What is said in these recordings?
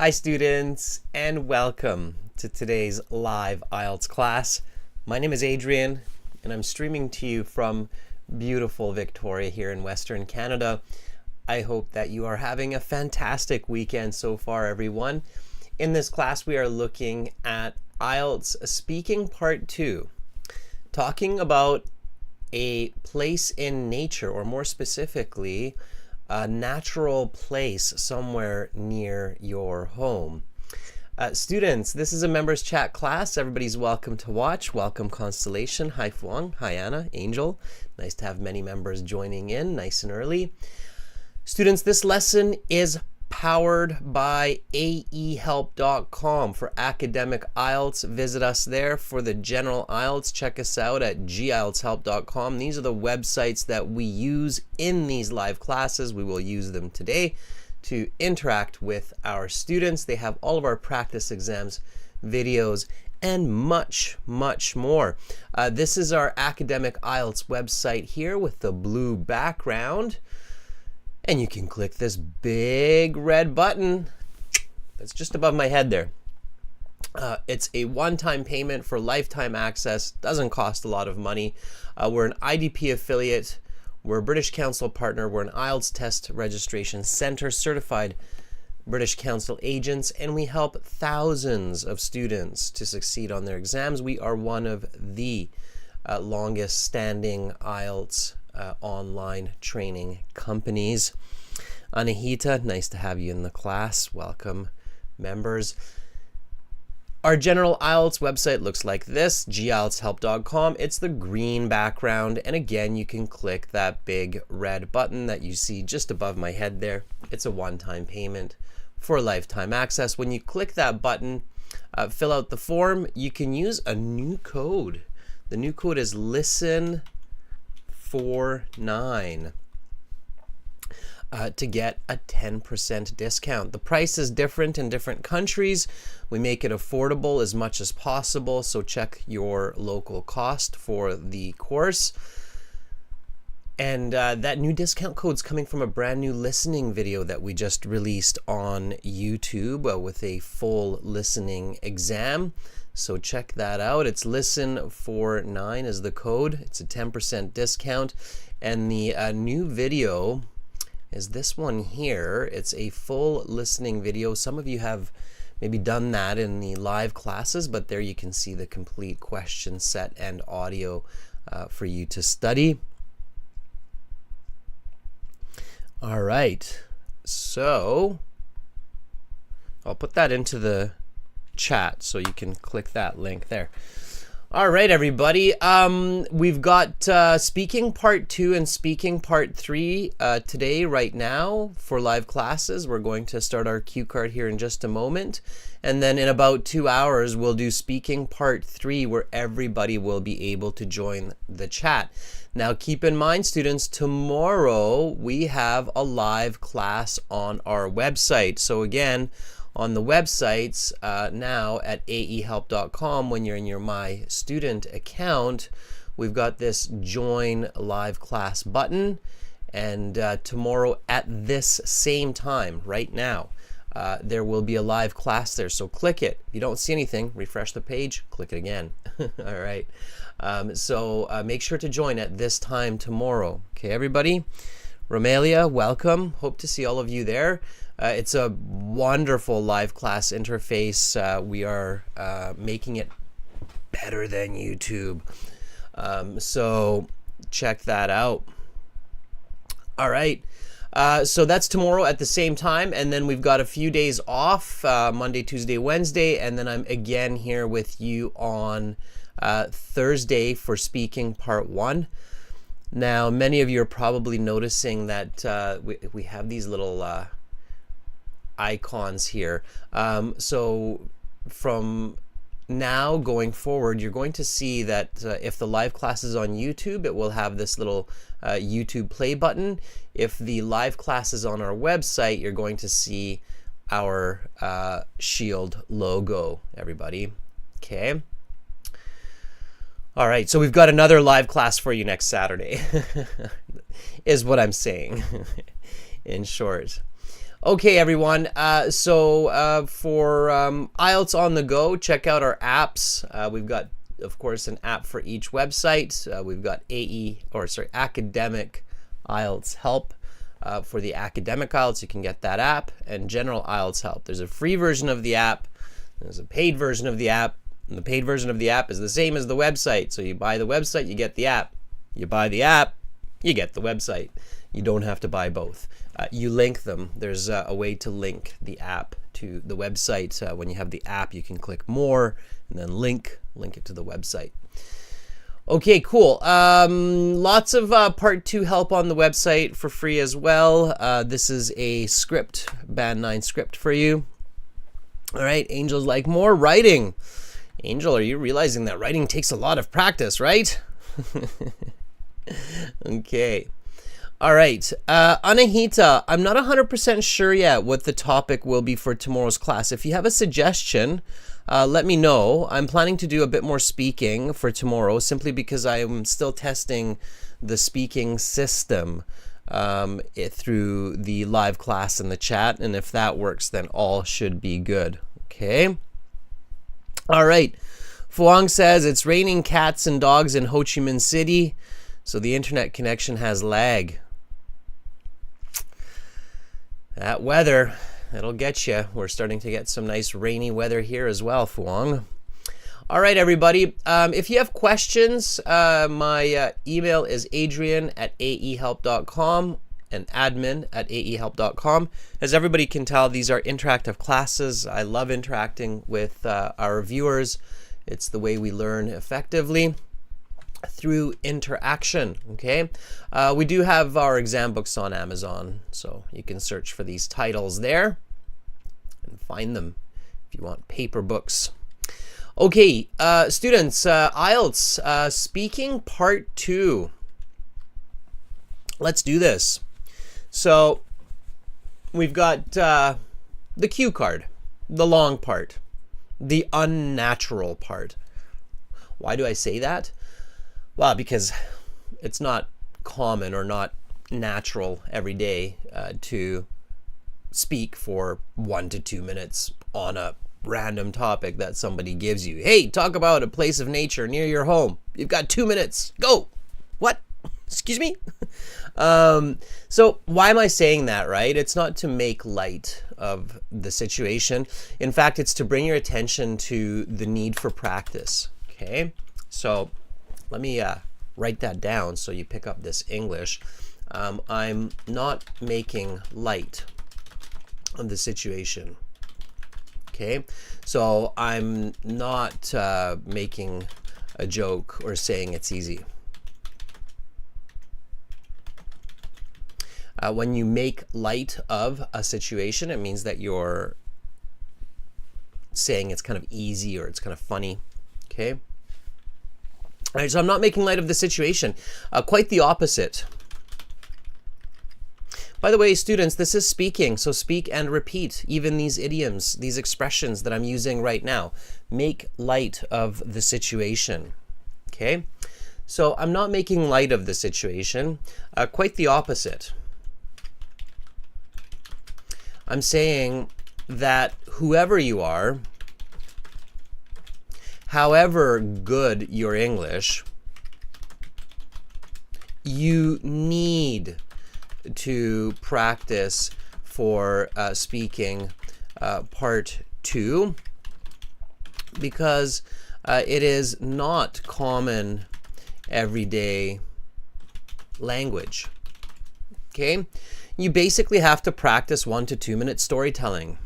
Hi students, and welcome to today's live IELTS class. My name is Adrian and I'm streaming to you from beautiful Victoria here in Western Canada. I hope that you are having a fantastic weekend so far, everyone. In this class we are looking at IELTS Speaking Part 2, talking about a place in nature, or more specifically, a natural place somewhere near your home. Students, this is a members chat class. Everybody's welcome to watch. Welcome Constellation. Hi Fuang. Hi Anna. Angel. Nice to have many members joining in nice and early. Students, this lesson is powered by AEHelp.com for academic IELTS. Visit us there. For the general IELTS, check us out at gieltshelp.com. These are the websites that we use in these live classes. We will use them today to interact with our students. They have all of our practice exams, videos, and much, much more. This is our academic IELTS website here with the blue background. And you can click this big red button that's just above my head there. It's a one-time payment for lifetime access. Doesn't cost a lot of money. We're an IDP affiliate. We're a British Council partner. We're an IELTS test registration center, certified British Council agents, and we help thousands of students to succeed on their exams. We are one of the longest standing IELTS online training companies. Anahita, nice to have you in the class. Welcome, members. Our general IELTS website looks like this, gieltshelp.com. It's the green background, and again, you can click that big red button that you see just above my head there. It's a one-time payment for lifetime access. When you click that button, fill out the form, you can use a new code. The new code is LISTEN49 to get a 10% discount. The price is different in different countries. We make it affordable as much as possible, so check your local cost for the course. And that new discount code is coming from a brand new listening video that we just released on YouTube with a full listening exam. So check that out. It's LISTEN49 is the code. It's a 10% discount. And the new video is this one here. It's a full listening video. Some of you have maybe done that in the live classes, but there you can see the complete question set and audio for you to study. All right. So I'll put that into the chat so you can click that link there. All right, everybody. We've got speaking part 2 and speaking part 3 today, right now, for live classes. We're going to start our cue card here in just a moment. And then in about 2 hours, we'll do speaking part 3, where everybody will be able to join the chat. Now, keep in mind, students, tomorrow we have a live class on our website. So again, on the websites now at aehelp.com, when you're in your My Student account, we've got this Join Live Class button. And tomorrow at this same time, right now, there will be a live class there. So click it. If you don't see anything, refresh the page, click it again. All right. So make sure to join at this time tomorrow. Okay, everybody? Romelia, welcome. Hope to see all of you there. It's a wonderful live class interface. We are making it better than YouTube. So check that out. All right. So that's tomorrow at the same time. And then we've got a few days off, Monday, Tuesday, Wednesday. And then I'm again here with you on Thursday for speaking part 1. Now, many of you are probably noticing that we have these little icons here. So from now going forward, you're going to see that if the live class is on YouTube, it will have this little YouTube play button. If the live class is on our website, you're going to see our shield logo, everybody. Okay. All right, so we've got another live class for you next Saturday, is what I'm saying in short. Okay, everyone. For IELTS on the go, check out our apps. We've got, of course, an app for each website. We've got academic IELTS help. For the academic IELTS, you can get that app, and general IELTS help. There's a free version of the app. There's a paid version of the app. And the paid version of the app is the same as the website. So you buy the website, you get the app. You buy the app, you get the website. You don't have to buy both. You link them. There's a way to link the app to the website. When you have the app, you can click more and then link it to the website. Okay, cool. Lots of part 2 help on the website for free as well. This is a script, Band 9 script for you. All right, Angel's like more writing. Angel, are you realizing that writing takes a lot of practice, right? Okay. All right. Anahita, I'm not 100% sure yet what the topic will be for tomorrow's class. If you have a suggestion, let me know. I'm planning to do a bit more speaking for tomorrow simply because I am still testing the speaking system through the live class in the chat. And if that works, then all should be good. Okay. All right. Fuang says it's raining cats and dogs in Ho Chi Minh City, so the internet connection has lag. That weather, it'll get you. We're starting to get some nice rainy weather here as well, Fuang. All right, everybody. If you have questions, my email is adrian@aehelp.com and admin@aehelp.com. As everybody can tell, these are interactive classes. I love interacting with our viewers. It's the way we learn effectively, through interaction. Okay, we do have our exam books on Amazon, so you can search for these titles there and find them if you want paper books. Okay, students, IELTS speaking part 2. Let's do this. So we've got the cue card, the long part, the unnatural part. Why do I say that? Well, because it's not common or not natural every day to speak for 1 to 2 minutes on a random topic that somebody gives you. Hey, talk about a place of nature near your home. You've got 2 minutes. Go. What? Excuse me? So why am I saying that, right? It's not to make light of the situation. In fact, it's to bring your attention to the need for practice. Okay? So let me write that down so you pick up this English. I'm not making light of the situation. Okay? So I'm not making a joke or saying it's easy. When you make light of a situation, it means that you're saying it's kind of easy or it's kind of funny. Okay? All right, so I'm not making light of the situation. Quite the opposite. By the way, students, this is speaking, so speak and repeat. Even these idioms, these expressions that I'm using right now, make light of the situation. Okay? So I'm not making light of the situation. Quite the opposite. I'm saying that whoever you are, however good your English, you need to practice for speaking part 2 because it is not common everyday language. Okay? You basically have to practice 1 to 2 minute storytelling.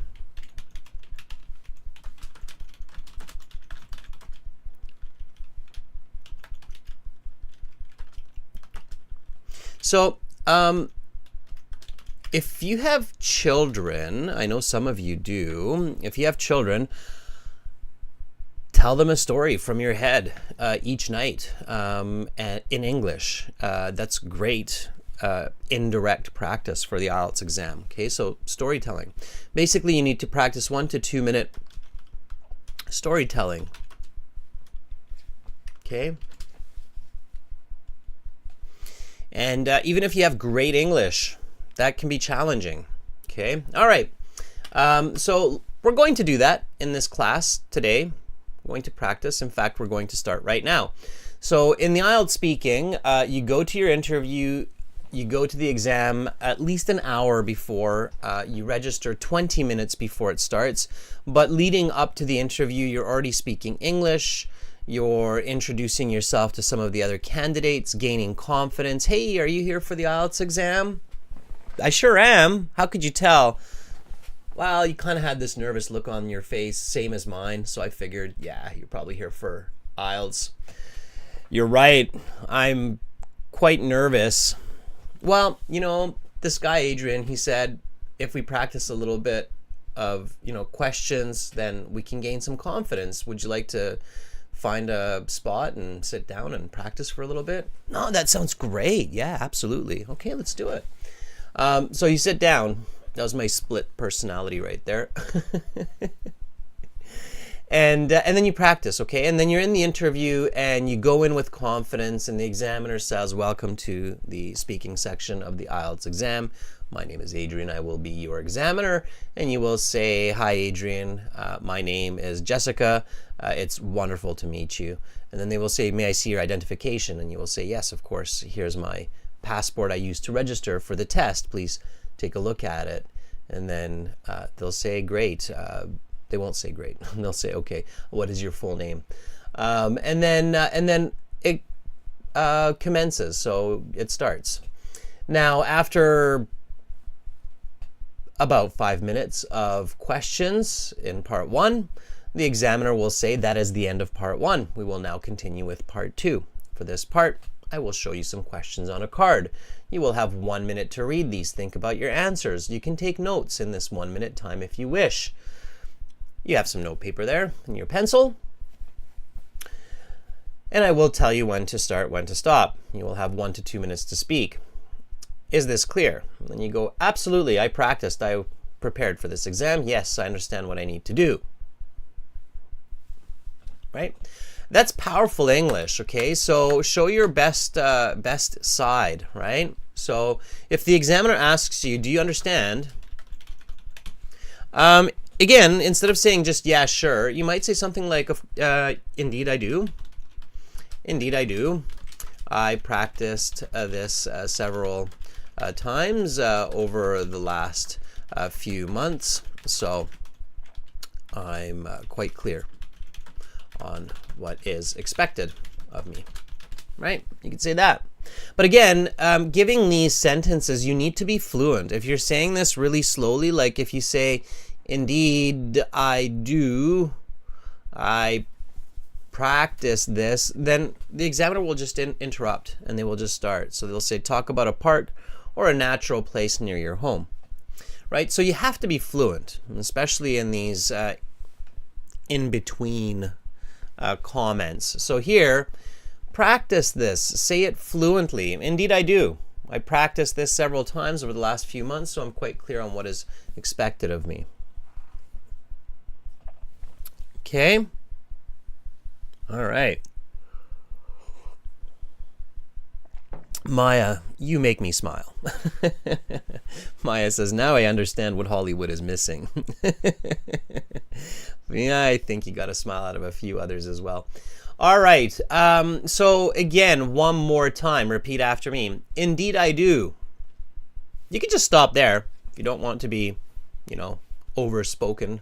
So, if you have children, I know some of you do, if you have children, tell them a story from your head each night and in English. That's great. Indirect practice for the IELTS exam. Okay, so storytelling. Basically, you need to practice 1 to 2 minute storytelling. Okay? And even if you have great English, that can be challenging. Okay, all right. So we're going to do that in this class today. We're going to practice. In fact, we're going to start right now. So in the IELTS speaking, you go to your interview, you go to the exam at least an hour before, you register 20 minutes before it starts, but leading up to the interview, you're already speaking English, you're introducing yourself to some of the other candidates, gaining confidence. Hey, are you here for the IELTS exam? I sure am. How could you tell? Well, you kind of had this nervous look on your face, same as mine, so I figured, yeah, you're probably here for IELTS. You're right, I'm quite nervous. Well, you know, this guy, Adrian, he said, if we practice a little bit of, questions, then we can gain some confidence. Would you like to find a spot and sit down and practice for a little bit? No, that sounds great. Yeah, absolutely. Okay, let's do it. So you sit down. That was my split personality right there. And then you practice, okay? And then you're in the interview and you go in with confidence and the examiner says, welcome to the speaking section of the IELTS exam. My name is Adrian. I will be your examiner. And you will say, hi, Adrian. My name is Jessica. It's wonderful to meet you. And then they will say, may I see your identification? And you will say, yes, of course. Here's my passport I used to register for the test. Please take a look at it. And then they'll say, great. They won't say great. They'll say, okay, what is your full name? And then it commences. So it starts. Now, after about 5 minutes of questions in part 1, the examiner will say that is the end of part 1. We will now continue with part 2. For this part, I will show you some questions on a card. You will have 1 minute to read these. Think about your answers. You can take notes in this 1 minute time if you wish. You have some note paper there and your pencil. And I will tell you when to start, when to stop. You will have 1 to 2 minutes to speak. Is this clear? And then you go, absolutely, I practiced. I prepared for this exam. Yes, I understand what I need to do. Right? That's powerful English, okay? So show your best side, right? So if the examiner asks you, do you understand? Again, instead of saying just, yeah, sure, you might say something like, indeed I do. Indeed I do. I practiced this several times over the last few months, so I'm quite clear on what is expected of me, right? You could say that. But again, giving these sentences, you need to be fluent. If you're saying this really slowly, like if you say, indeed I do, I practice this, then the examiner will just interrupt and they will just start. So they'll say, talk about a park or a natural place near your home, right? So you have to be fluent, especially in these in-between comments. So here, practice this, say it fluently. Indeed I do. I practiced this several times over the last few months, so I'm quite clear on what is expected of me. Okay. All right. Maya, you make me smile. Maya says, now I understand what Hollywood is missing. Yeah, I think you got a smile out of a few others as well. All right. So again, one more time, repeat after me. Indeed I do. You could just stop there. If you don't want to be, overspoken,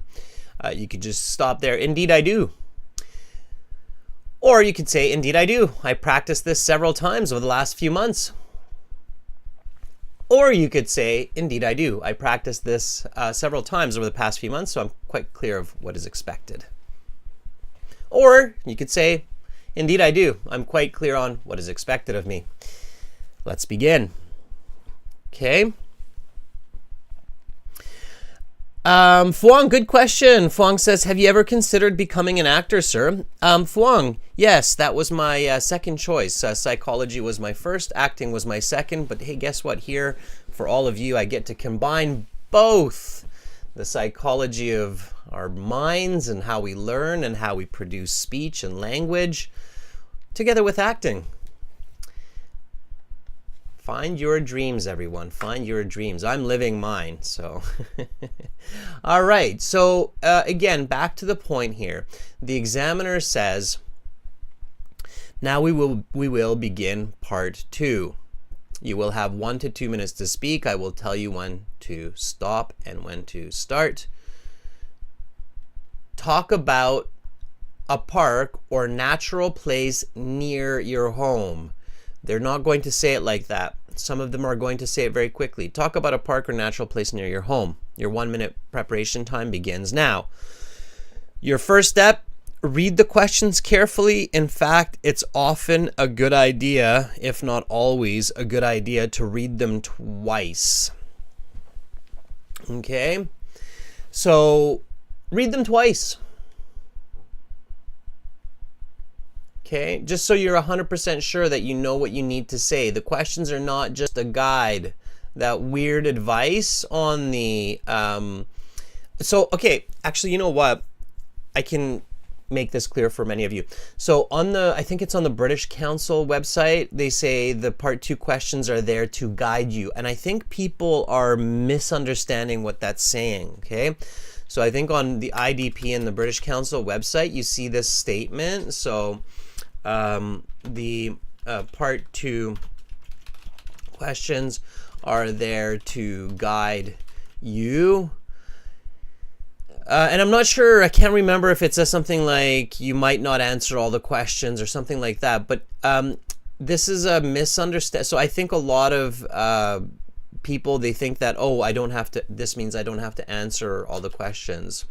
you could just stop there. Indeed I do. Or you could say, indeed I do. I practiced this several times over the last few months. Or you could say, indeed I do. I practiced this several times over the past few months, so I'm quite clear of what is expected. Or you could say, indeed I do. I'm quite clear on what is expected of me. Let's begin. Okay. Fuang, good question. Fuang says, have you ever considered becoming an actor, sir? Fuang, yes, that was my second choice. Psychology was my first, acting was my second, but hey, guess what? Here, for all of you, I get to combine both the psychology of our minds and how we learn and how we produce speech and language together with acting. Find your dreams, everyone. Find your dreams. I'm living mine, so. All right, so again, back to the point here. The examiner says, now we will begin part 2. You will have 1 to 2 minutes to speak. I will tell you when to stop and when to start. Talk about a park or natural place near your home. They're not going to say it like that. Some of them are going to say it very quickly. Talk about a park or natural place near your home. Your 1-minute preparation time begins now. Your first step, read the questions carefully. In fact, it's often a good idea, if not always a good idea, to read them twice. Okay? So, read them twice. Okay, just so you're 100% sure that you know what you need to say. The questions are not just a guide, that weird advice on the, okay, actually, you know what? I can make this clear for many of you. So on I think it's on the British Council website, they say the part 2 questions are there to guide you. And I think people are misunderstanding what that's saying, okay? So I think on the IDP and the British Council website, you see this statement. So the part 2 questions are there to guide you. And I'm not sure, I can't remember if it says something like you might not answer all the questions or something like that, but this is a misunderstanding. So I think a lot of people, they think that, oh, I don't have to, this means I don't have to answer all the questions.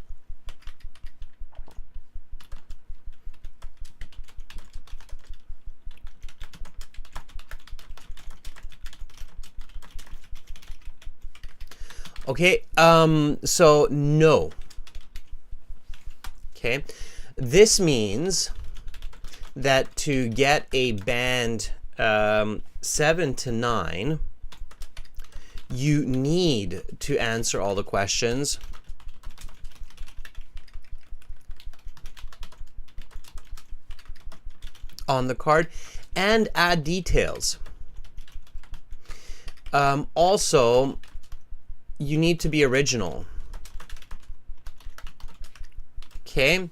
Okay, so no. Okay, this means that to get a band 7 to 9, you need to answer all the questions. On the card and add details. Also, you need to be original. Okay,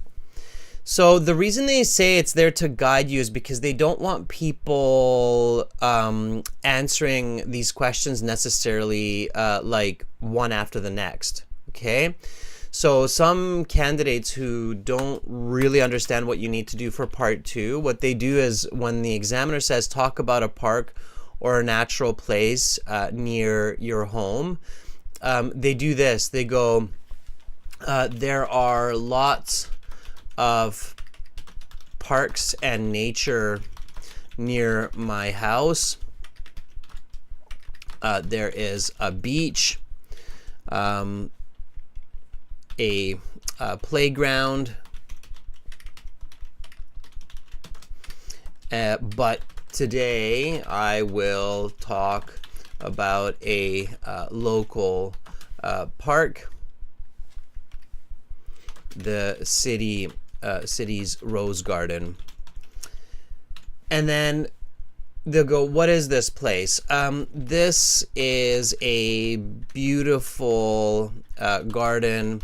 so the reason they say it's there to guide you is because they don't want people answering these questions necessarily like one after the next. Okay, so some candidates who don't really understand what you need to do for part 2, what they do is when the examiner says talk about a park or a natural place near your home, they do this. They go, there are lots of parks and nature near my house. There is a beach, a playground, but today I will talk about a local park, the city's Rose Garden. And then they'll go, what is this place? This is a beautiful garden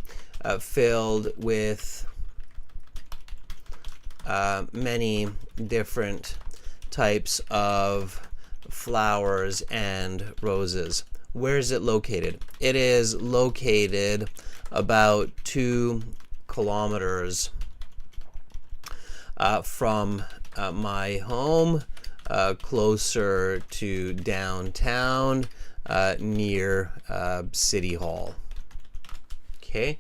filled with many different types of flowers and roses. Where is it located? It is located about 2 kilometers from my home, closer to downtown, near City Hall. Okay,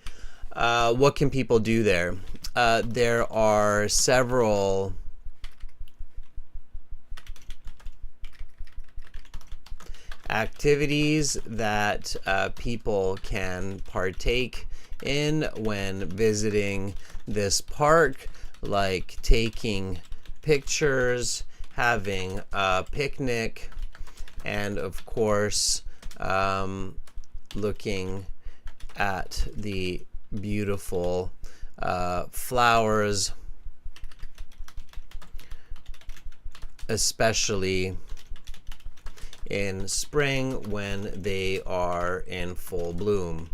what can people do there? There are several activities that people can partake in when visiting this park, like taking pictures, having a picnic, and of course looking at the beautiful flowers, especially in spring when they are in full bloom.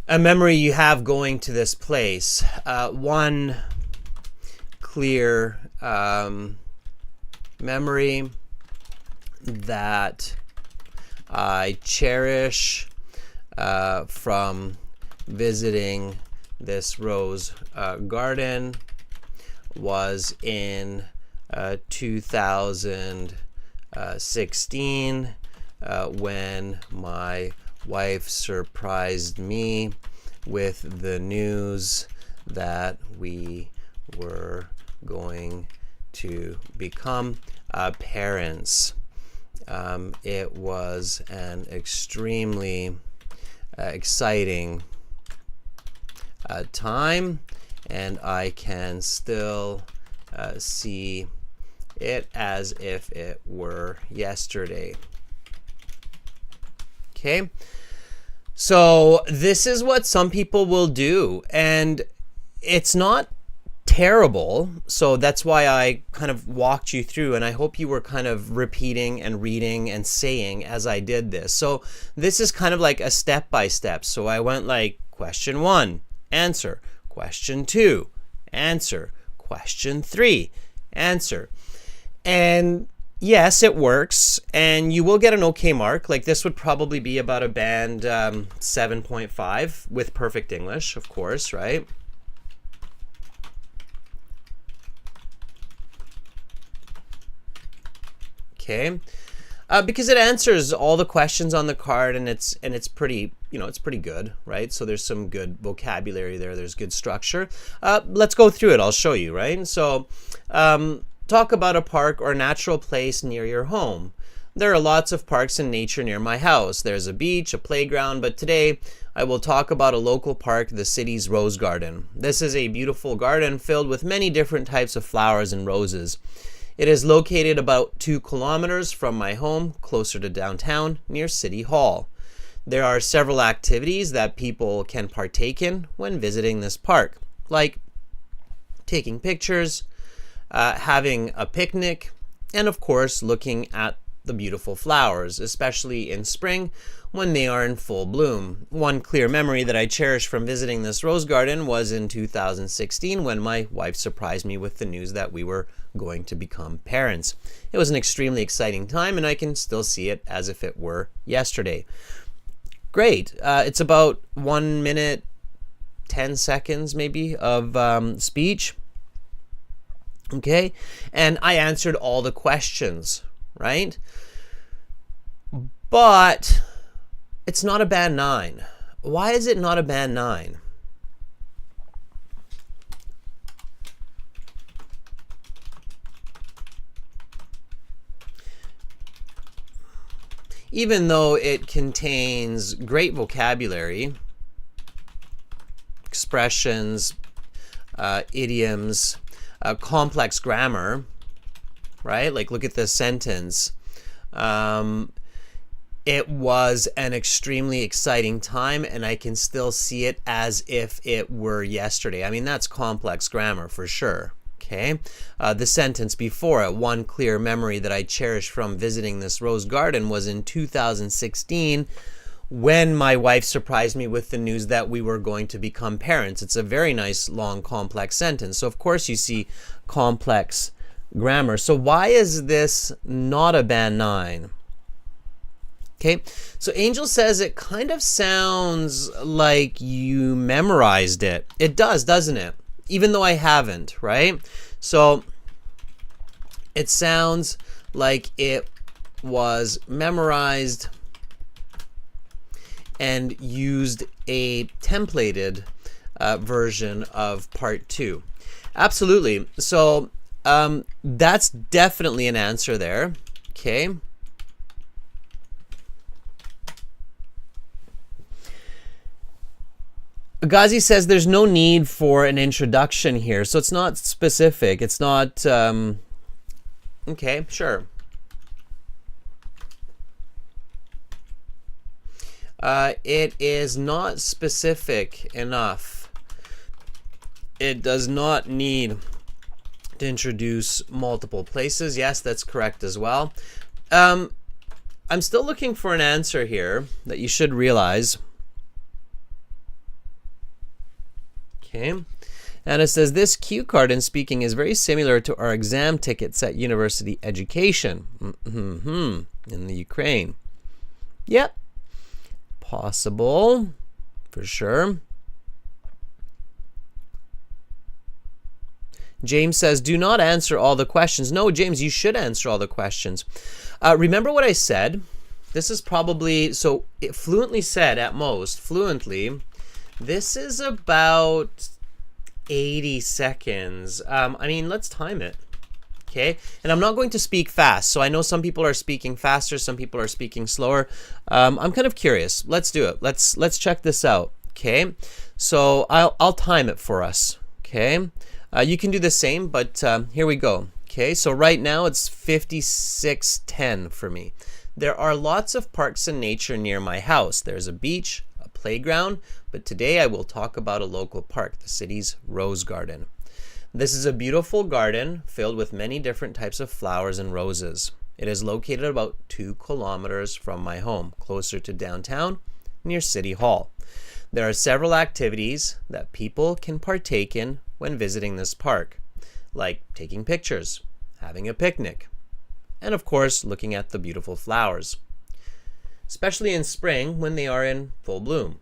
A memory you have going to this place. One clear memory that I cherish from visiting this rose garden was in 2016 when my wife surprised me with the news that we were going to become parents. It was an extremely exciting time, and I can still see it as if it were yesterday. Okay, so this is what some people will do, and it's not terrible. So that's why I kind of walked you through, and I hope you were kind of repeating and reading and saying as I did this. So this is kind of like a step by step. So I went like question 1, answer. Question 2, answer. Question 3, answer. And yes, it works, and you will get an okay mark. Like this would probably be about a band 7.5 with perfect English, of course, right? Okay, because it answers all the questions on the card, and it's pretty, it's pretty good, right? So there's some good vocabulary there. There's good structure. Let's go through it. I'll show you, right? So talk about a park or natural place near your home. There are lots of parks and nature near my house. There's a beach, a playground, but today I will talk about a local park, the city's rose garden. This is a beautiful garden filled with many different types of flowers and roses. It is located about 2 kilometers from my home, closer to downtown, near City Hall. There are several activities that people can partake in when visiting this park, like taking pictures, having a picnic, and of course looking at the beautiful flowers, especially in spring when they are in full bloom. One clear memory that I cherish from visiting this rose garden was in 2016 when my wife surprised me with the news that we were going to become parents. It was an extremely exciting time, and I can still see it as if it were yesterday. Great. It's about 1 minute, 10 seconds maybe of speech. Okay, and I answered all the questions, right? But it's not a band 9. Why is it not a band 9? Even though it contains great vocabulary, expressions, idioms, complex grammar, right? Like look at this sentence. It was an extremely exciting time, and I can still see it as if it were yesterday. I mean, that's complex grammar for sure. Okay. The sentence before it, one clear memory that I cherish from visiting this rose garden was in 2016 when my wife surprised me with the news that we were going to become parents. It's a very nice, long, complex sentence. So, of course, you see complex grammar. So why is this not a band 9? Okay, so Angel says it kind of sounds like you memorized it. It does, doesn't it? Even though I haven't, right? So it sounds like it was memorized and used a templated version of part 2. Absolutely. So that's definitely an answer there. Okay. Ghazi says there's no need for an introduction here. So it's not specific. It's not... okay, sure. It is not specific enough. It does not need To introduce multiple places. Yes, that's correct as well. I'm still looking for an answer here that you should realize. Okay. And it says this cue card in speaking is very similar to our exam tickets at university education in the Ukraine. Yep. Possible. For sure. James says, do not answer all the questions. No, James, you should answer all the questions. Remember what I said? This is probably, so it fluently said at most, fluently, this is about 80 seconds. I mean, let's time it. Okay, and I'm not going to speak fast. So I know some people are speaking faster, some people are speaking slower. I'm kind of curious. Let's do it. Let's check this out. Okay, so I'll time it for us. Okay. You can do the same, but here we go. Okay, so right now it's 56:10 for me. There are lots of parks and nature near my house. There's a beach, a playground, but today I will talk about a local park, the city's Rose Garden. This is a beautiful garden filled with many different types of flowers and roses. It is located about 2 kilometers from my home, closer to downtown, near City Hall. There are several activities that people can partake in when visiting this park, like taking pictures, having a picnic, and of course looking at the beautiful flowers, especially in spring when they are in full bloom.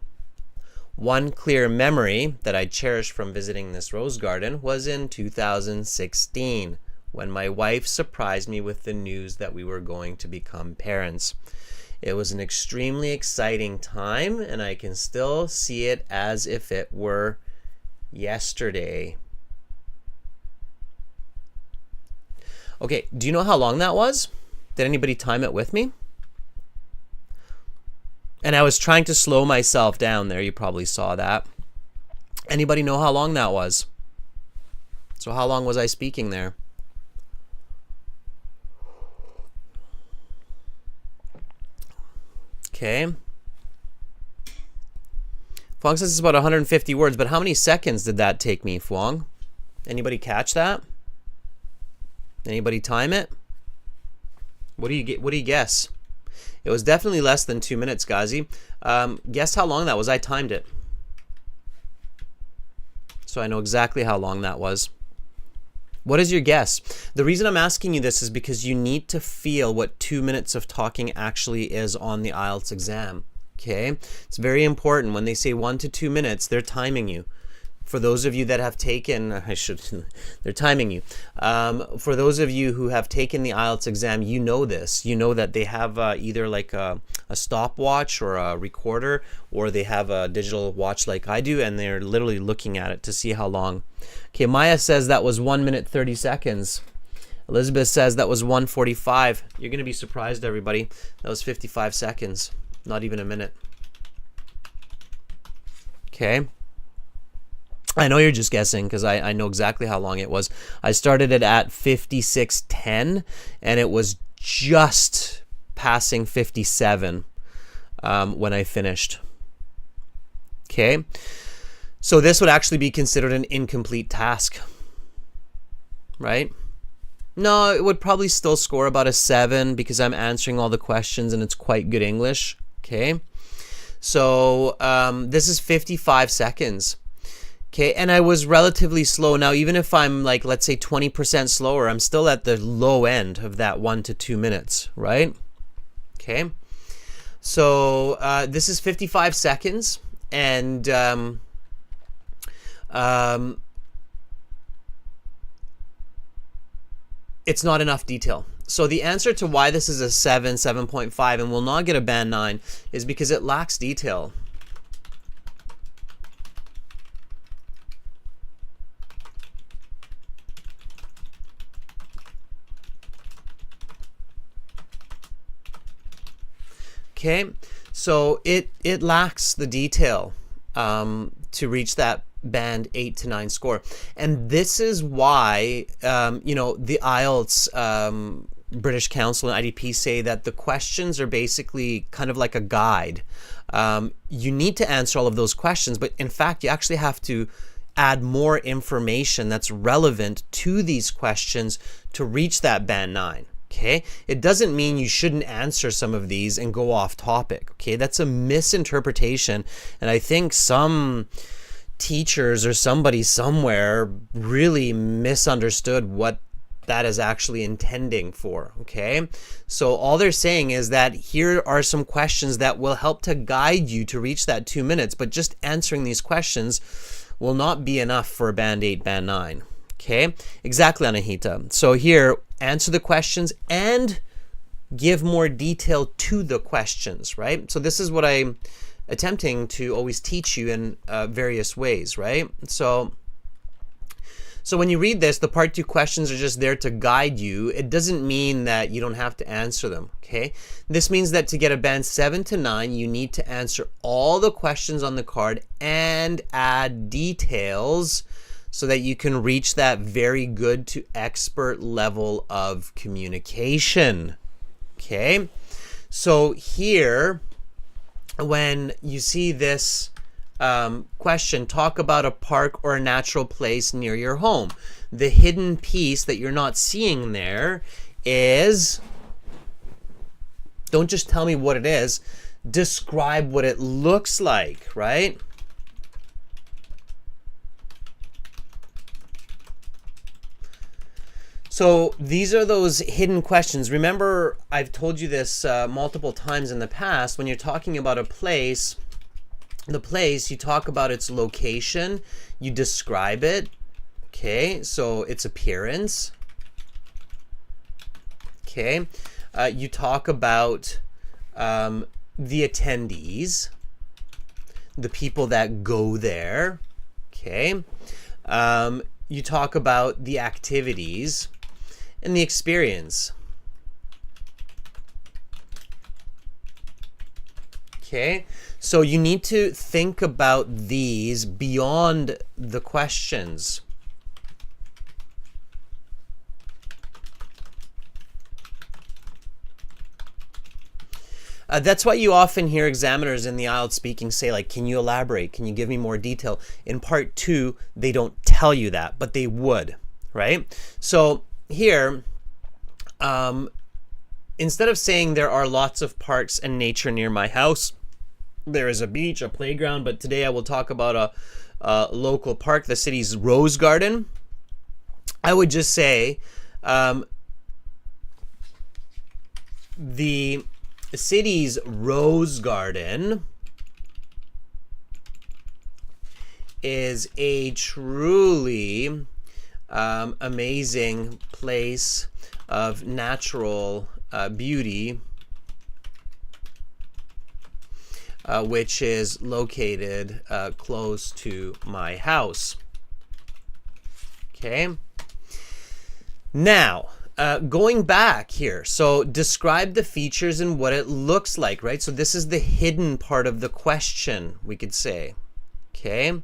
One clear memory that I cherish from visiting this rose garden was in 2016 when my wife surprised me with the news that we were going to become parents. It was an extremely exciting time, and I can still see it as if it were yesterday. Okay, do you know how long that was? Did anybody time it with me? And I was trying to slow myself down there. You probably saw that. Anybody know how long that was? So how long was I speaking there? Okay. Fwang says it's about 150 words, but how many seconds did that take me, Fwang? Anybody catch that? Anybody time it? What do you get? What do you guess? It was definitely less than 2 minutes, Ghazi. Guess how long that was? I timed it. So I know exactly how long that was. What is your guess? The reason I'm asking you this is because you need to feel what 2 minutes of talking actually is on the IELTS exam. Okay? It's very important. When they say 1 to 2 minutes, they're timing you. For those of you that have taken, they're timing you. For those of you who have taken the IELTS exam, you know this. You know that they have either like a stopwatch or a recorder, or they have a digital watch like I do, and they're literally looking at it to see how long. Okay, Maya says that was 1 minute 30 seconds. Elizabeth says that was 1:45. You're going to be surprised, everybody. That was 55 seconds, not even a minute. Okay. I know you're just guessing because I know exactly how long it was. I started it at 56:10 and it was just passing 57 when I finished. Okay, so this would actually be considered an incomplete task, right? No, it would probably still score about a 7 because I'm answering all the questions and it's quite good English. Okay, so this is 55 seconds. Okay, and I was relatively slow. Now, even if I'm like, let's say 20% slower, I'm still at the low end of that 1 to 2 minutes, right? Okay, so this is 55 seconds, and it's not enough detail. So the answer to why this is a 7, 7.5, and will not get a band 9 is because it lacks detail. Okay, so it lacks the detail to reach that band 8 to 9 score, and this is why you know, the IELTS British Council and IDP say that the questions are basically kind of like a guide. You need to answer all of those questions, but in fact you actually have to add more information that's relevant to these questions to reach that band 9. Okay, it doesn't mean you shouldn't answer some of these and go off topic. Okay, that's a misinterpretation, and I think some teachers or somebody somewhere really misunderstood what that is actually intending for. Okay, so all they're saying is that here are some questions that will help to guide you to reach that 2 minutes, but just answering these questions will not be enough for a band 8, band 9. Okay, exactly, Anahita. So here, answer the questions and give more detail to the questions, right? So this is what I'm attempting to always teach you in various ways, right? So when you read this, the part 2 questions are just there to guide you. It doesn't mean that you don't have to answer them, okay? This means that to get a band 7 to 9, you need to answer all the questions on the card and add details so that you can reach that very good to expert level of communication, okay? So here, when you see this question, talk about a park or a natural place near your home. The hidden piece that you're not seeing there is, don't just tell me what it is, describe what it looks like, right? So these are those hidden questions. Remember, I've told you this multiple times in the past. When you're talking about a place, the place, you talk about its location, you describe it, okay? So its appearance, okay? You talk about the attendees, the people that go there, okay? You talk about the activities and the experience. Okay, so you need to think about these beyond the questions. That's why you often hear examiners in the IELTS speaking say, like, can you elaborate? Can you give me more detail? In part 2, they don't tell you that, but they would, right? So here, instead of saying there are lots of parks and nature near my house, there is a beach, a playground, but today I will talk about a local park, the city's Rose Garden. I would just say the city's Rose Garden is a truly amazing place of natural beauty, which is located close to my house. Okay. Now, going back here, so describe the features and what it looks like, right? So this is the hidden part of the question, we could say. Okay.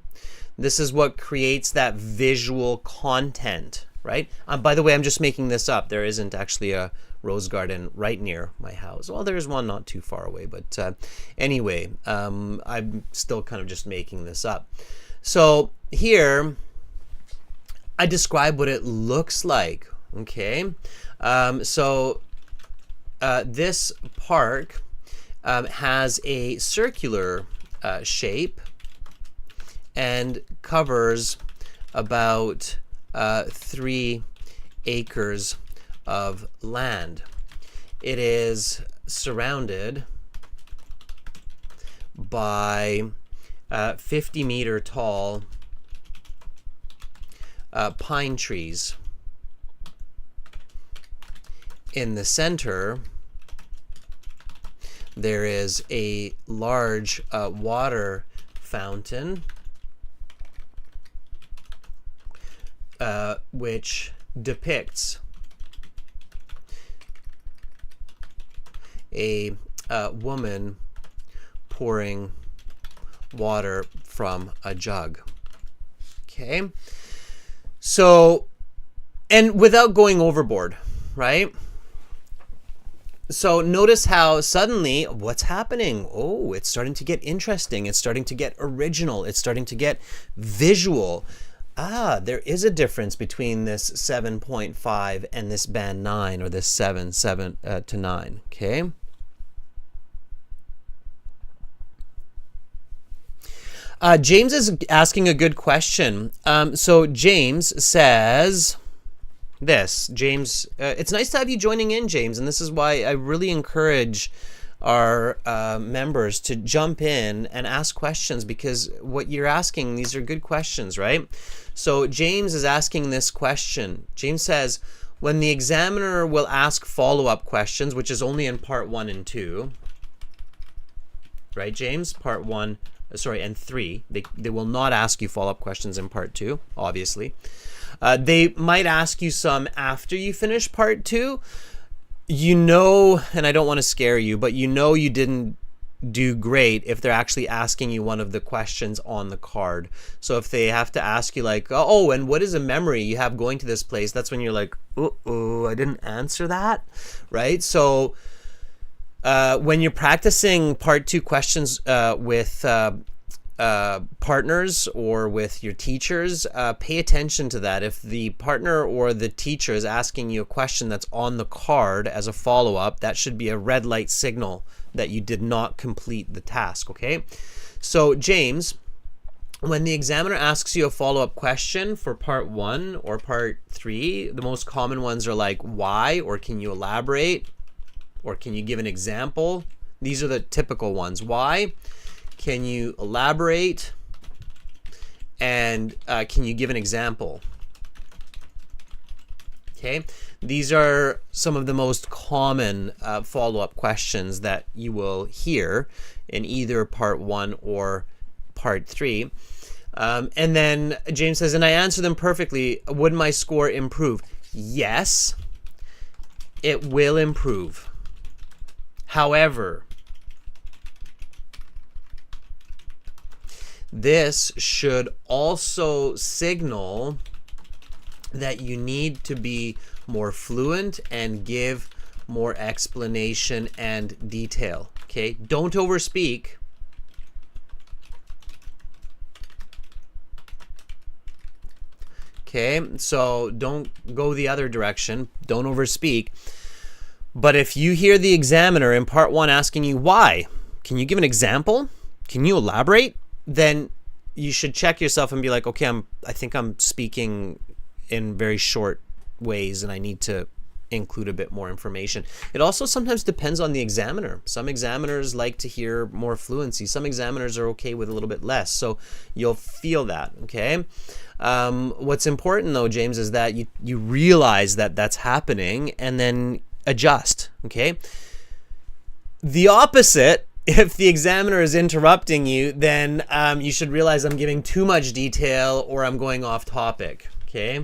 This is what creates that visual content, right? By the way, I'm just making this up. There isn't actually a rose garden right near my house. Well, there's one not too far away, but anyway, I'm still kind of just making this up. So here, I describe what it looks like, okay? This park has a circular shape and covers about 3 acres of land. It is surrounded by 50-meter tall pine trees. In the center, there is a large water fountain, which depicts a woman pouring water from a jug. Okay, so, and without going overboard, right? So notice how suddenly what's happening? Oh, it's starting to get interesting. It's starting to get original. It's starting to get visual. Ah, there is a difference between this 7.5 and this band 9, or this 7 to 9. Okay. James is asking a good question. So James says this. James, it's nice to have you joining in, James, and this is why I really encourage our members to jump in and ask questions, because what you're asking, these are good questions, right? So James is asking this question. James says, when the examiner will ask follow-up questions, which is only in part 1 and 2, right, James? Part 1, sorry, and 3. They will not ask you follow-up questions in part 2, obviously. They might ask you some after you finish part 2. You know, and I don't want to scare you, but you know you didn't do great if they're actually asking you one of the questions on the card. So if they have to ask you like, oh, and what is a memory you have going to this place? That's when you're like, uh-oh, I didn't answer that, right? So when you're practicing part 2 questions with partners or with your teachers, pay attention to that. If the partner or the teacher is asking you a question that's on the card as a follow-up, that should be a red light signal that you did not complete the task, okay? So James, when the examiner asks you a follow-up question for part 1 or part 3, the most common ones are like, why, or can you elaborate, or can you give an example? These are the typical ones. Why? Can you elaborate? And can you give an example? Okay, these are some of the most common follow-up questions that you will hear in either part 1 or part 3. And then James says, and I answer them perfectly. Would my score improve? Yes, it will improve. However, this should also signal that you need to be more fluent and give more explanation and detail. Okay, don't overspeak. Okay, so don't go the other direction. Don't overspeak. But if you hear the examiner in part 1 asking you why, can you give an example? Can you elaborate? Then you should check yourself and be like, okay, I think I'm speaking in very short ways and I need to include a bit more information. It also sometimes depends on the examiner. Some examiners like to hear more fluency. Some examiners are okay with a little bit less. So you'll feel that, okay? What's important though, James, is that you realize that that's happening and then adjust, okay? The opposite, if the examiner is interrupting you, then you should realize I'm giving too much detail or I'm going off topic, okay?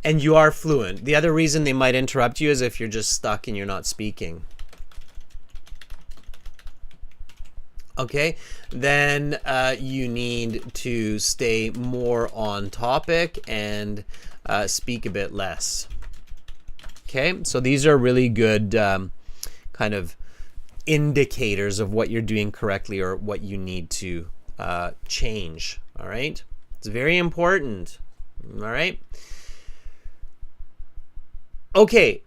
And you are fluent. The other reason they might interrupt you is if you're just stuck and you're not speaking. Okay, then you need to stay more on topic and speak a bit less. Okay, so these are really good kind of indicators of what you're doing correctly or what you need to change. All right, it's very important. All right. Okay,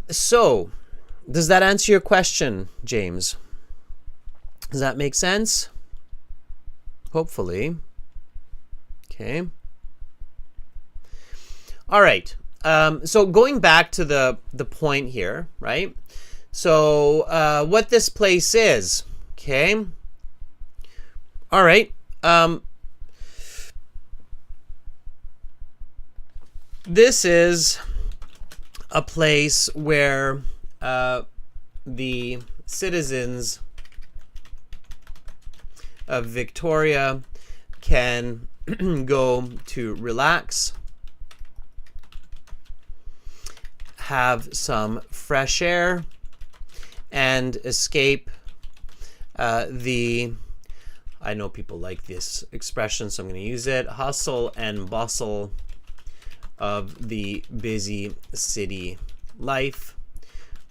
so does that answer your question, James? Does that make sense? Hopefully. Okay. All right. So going back to the point here, right? So what this place is, okay? All right. This is a place where the citizens of Victoria can go to relax, have some fresh air, and escape the, I know people like this expression, so I'm going to use it, hustle and bustle of the busy city life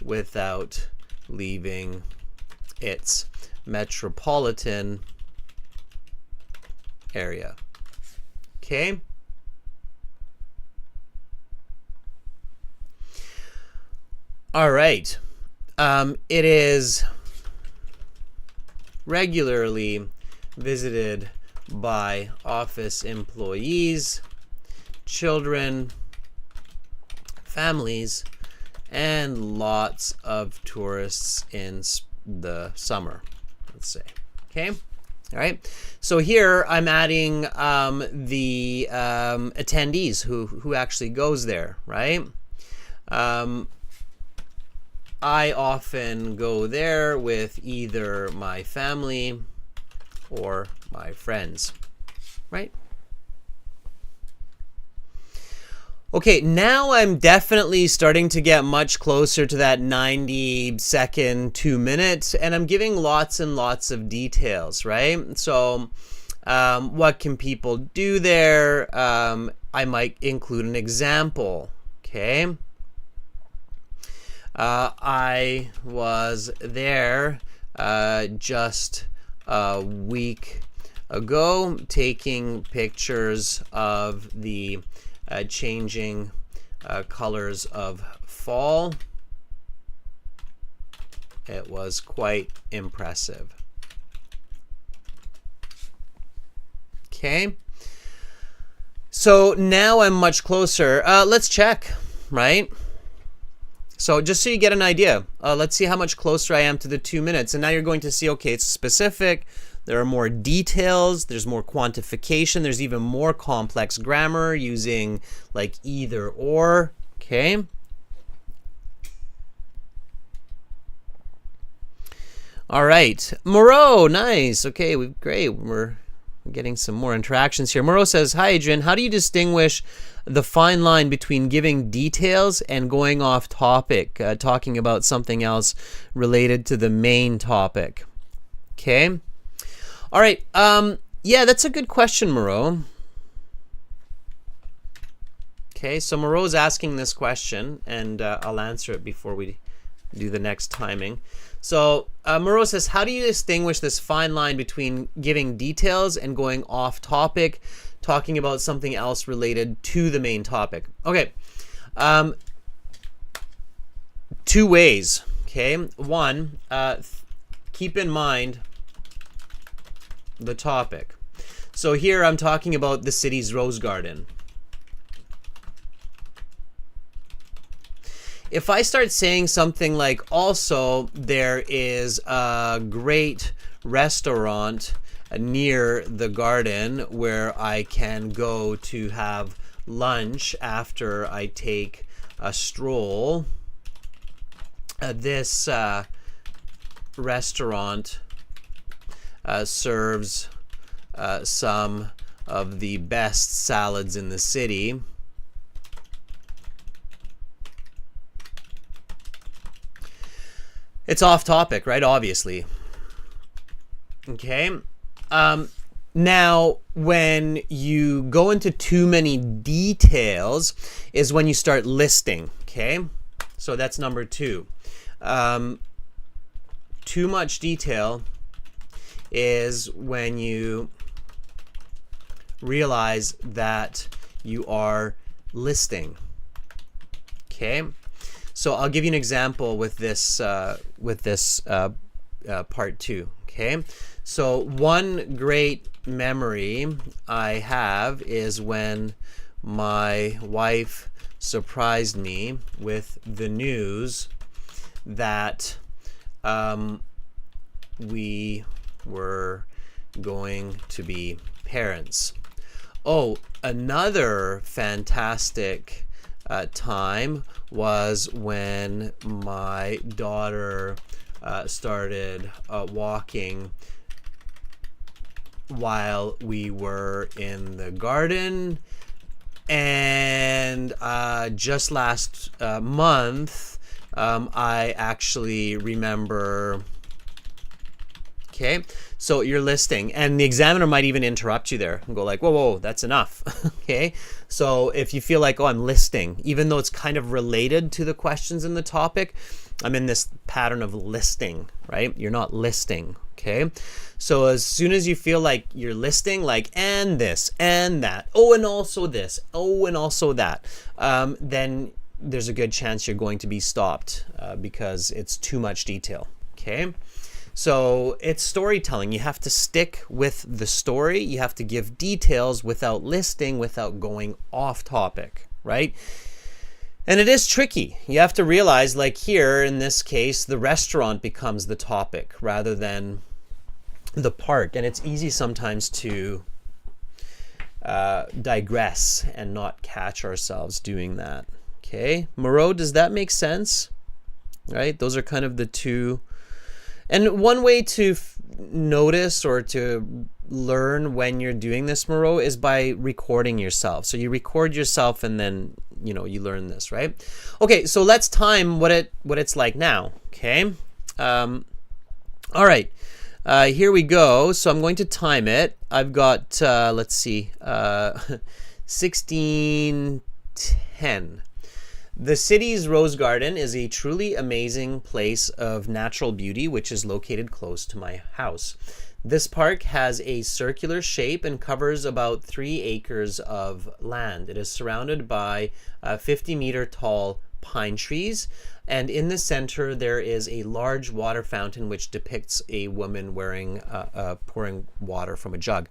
without leaving its metropolitan area. Okay? All right. It is regularly visited by office employees, children, families, and lots of tourists in the summer, let's say. Okay? All right. So here I'm adding the attendees who actually goes there, right? I often go there with either my family or my friends, right? Okay, now I'm definitely starting to get much closer to that 90-second, 2 minutes, and I'm giving lots and lots of details, right? So what can people do there? I might include an example, okay? I was there just a week ago taking pictures of the changing colors of fall. It was quite impressive. Okay. So now I'm much closer. Let's check, right? So just so you get an idea, let's see how much closer I am to the 2 minutes. And now you're going to see, okay, it's specific. There are more details. There's more quantification. There's even more complex grammar using like either or. Okay. All right. Moreau, nice. Okay, great. We're getting some more interactions here. Moreau says, hi, Adrian. How do you distinguish the fine line between giving details and going off topic, talking about something else related to the main topic? Okay. All right. Yeah, that's a good question, Moreau. Okay, so Moreau's asking this question, and I'll answer it before we do the next timing. So Moreau says, how do you distinguish this fine line between giving details and going off topic, talking about something else related to the main topic? Okay, 2 ways. Okay, one, keep in mind the topic. So here I'm talking about the city's rose garden. If I start saying something like, also there is a great restaurant near the garden where I can go to have lunch after I take a stroll, this restaurant serves some of the best salads in the city. It's off topic, right? Obviously. Okay. Now, when you go into too many details is when you start listing. Okay. So that's number 2. Too much detail is when you realize that you are listing. Okay. So I'll give you an example with this part 2. Okay. So one great memory I have is when my wife surprised me with the news that we were going to be parents. Oh, another fantastic time was when my daughter started walking while we were in the garden. And just last month, I actually remember Okay, so you're listing, and the examiner might even interrupt you there and go like, whoa, whoa, that's enough. Okay, so if you feel like, oh, I'm listing, even though it's kind of related to the questions in the topic, I'm in this pattern of listing, right? You're not listing. Okay, so as soon as you feel like you're listing, like, and this and that, oh, and also this, oh, and also that, then there's a good chance you're going to be stopped because it's too much detail. Okay, so it's storytelling. You have to stick with the story. You have to give details without listing, without going off topic, right? And it is tricky. You have to realize, like here in this case, the restaurant becomes the topic rather than the park. And it's easy sometimes to digress and not catch ourselves doing that. Okay, Moreau, does that make sense? Right? Those are kind of the two. And one way to notice or to learn when you're doing this, Moreau, is by recording yourself. So you record yourself and then, you know, you learn this, right? Okay, so let's time what it's like now. Okay. All right. Here we go. So I'm going to time it. I've got, let's see, 16:10. The city's Rose Garden is a truly amazing place of natural beauty, which is located close to my house. This park has a circular shape and covers about 3 acres of land. It is surrounded by 50-meter tall pine trees, and in the center there is a large water fountain which depicts a woman pouring water from a jug.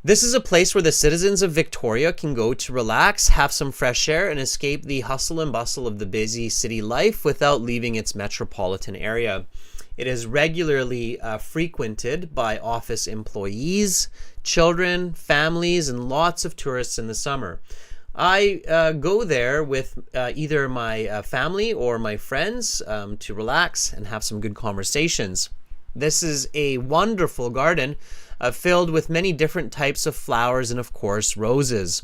This is a place where the citizens of Victoria can go to relax, have some fresh air, and escape the hustle and bustle of the busy city life without leaving its metropolitan area. It is regularly frequented by office employees, children, families, and lots of tourists in the summer. I go there with either my family or my friends to relax and have some good conversations. This is a wonderful garden filled with many different types of flowers and, of course, roses.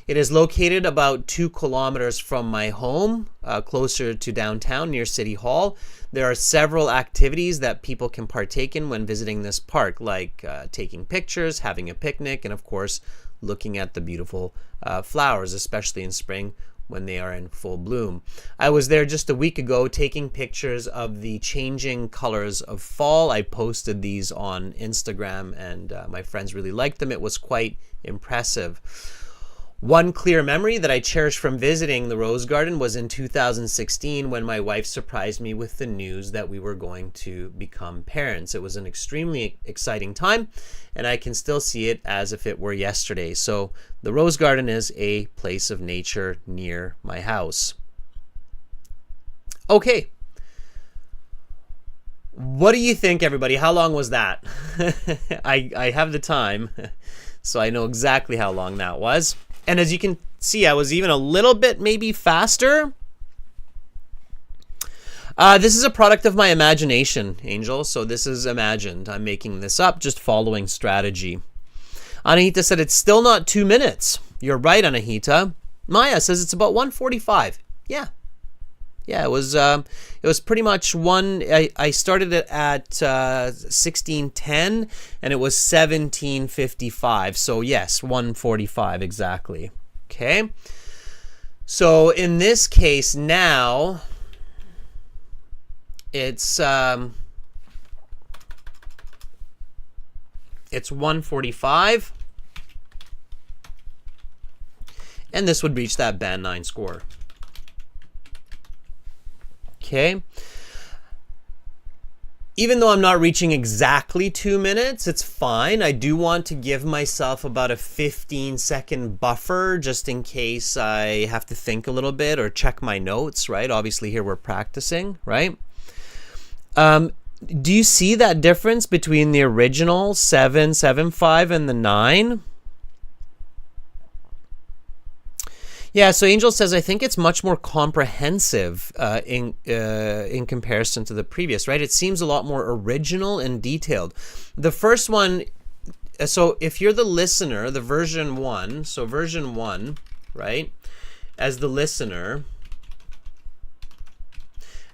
It is located about 2 kilometers from my home, closer to downtown near City Hall. There are several activities that people can partake in when visiting this park, like taking pictures, having a picnic, and, of course, looking at the beautiful flowers, especially in spring when they are in full bloom. I was there just a week ago taking pictures of the changing colors of fall. I posted these on Instagram and my friends really liked them. It was quite impressive. One clear memory that I cherish from visiting the Rose Garden was in 2016 when my wife surprised me with the news that we were going to become parents. It was an extremely exciting time, and I can still see it as if it were yesterday. So the Rose Garden is a place of nature near my house. Okay. What do you think, everybody? How long was that? I have the time, so I know exactly how long that was. And as you can see, I was even a little bit maybe faster. This is a product of my imagination, Angel. So this is imagined. I'm making this up, just following strategy. Anahita said it's still not 2 minutes. You're right, Anahita. Maya says it's about 1:45. Yeah, it was pretty much I started it at 16:10 and it was 17:55. So yes, 1:45 exactly. Okay. So in this case now it's 1:45 and this would reach that band 9 score. Okay. Even though I'm not reaching exactly 2 minutes, it's fine. I do want to give myself about a 15-second buffer just in case I have to think a little bit or check my notes, right? Obviously here we're practicing, right? Do you see that difference between the original 775 and the 9? Yeah, so Angel says, I think it's much more comprehensive in comparison to the previous, right? It seems a lot more original and detailed. The first one, so if you're the listener, the version 1, so version 1, right, as the listener,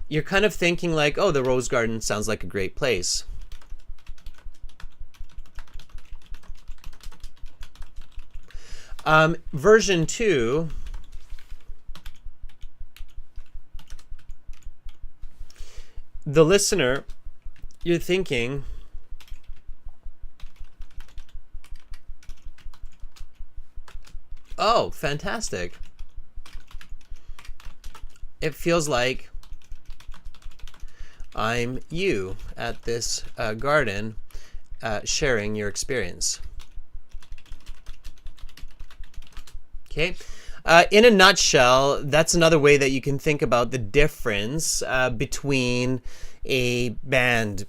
you're kind of thinking like, oh, the Rose Garden sounds like a great place. Version 2, the listener, you're thinking, oh, fantastic. It feels like I'm you at this garden sharing your experience. Okay. In a nutshell, that's another way that you can think about the difference between a band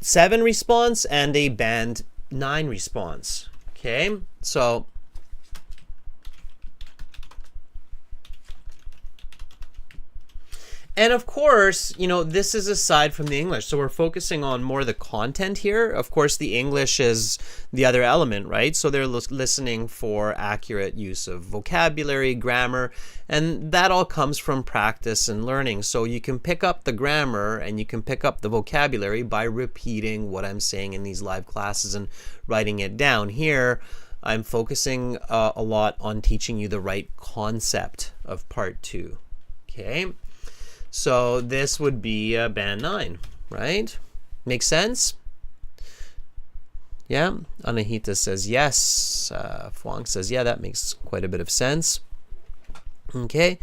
7 response and a band 9 response. Okay, so and of course, you know, this is aside from the English. So we're focusing on more the content here. Of course, the English is the other element, right? So they're listening for accurate use of vocabulary, grammar, and that all comes from practice and learning. So you can pick up the grammar and you can pick up the vocabulary by repeating what I'm saying in these live classes and writing it down. Here, I'm focusing a lot on teaching you the right concept of part 2. Okay. So this would be band 9, right? Make sense? Yeah? Anahita says yes. Fuang says, yeah, that makes quite a bit of sense. Okay.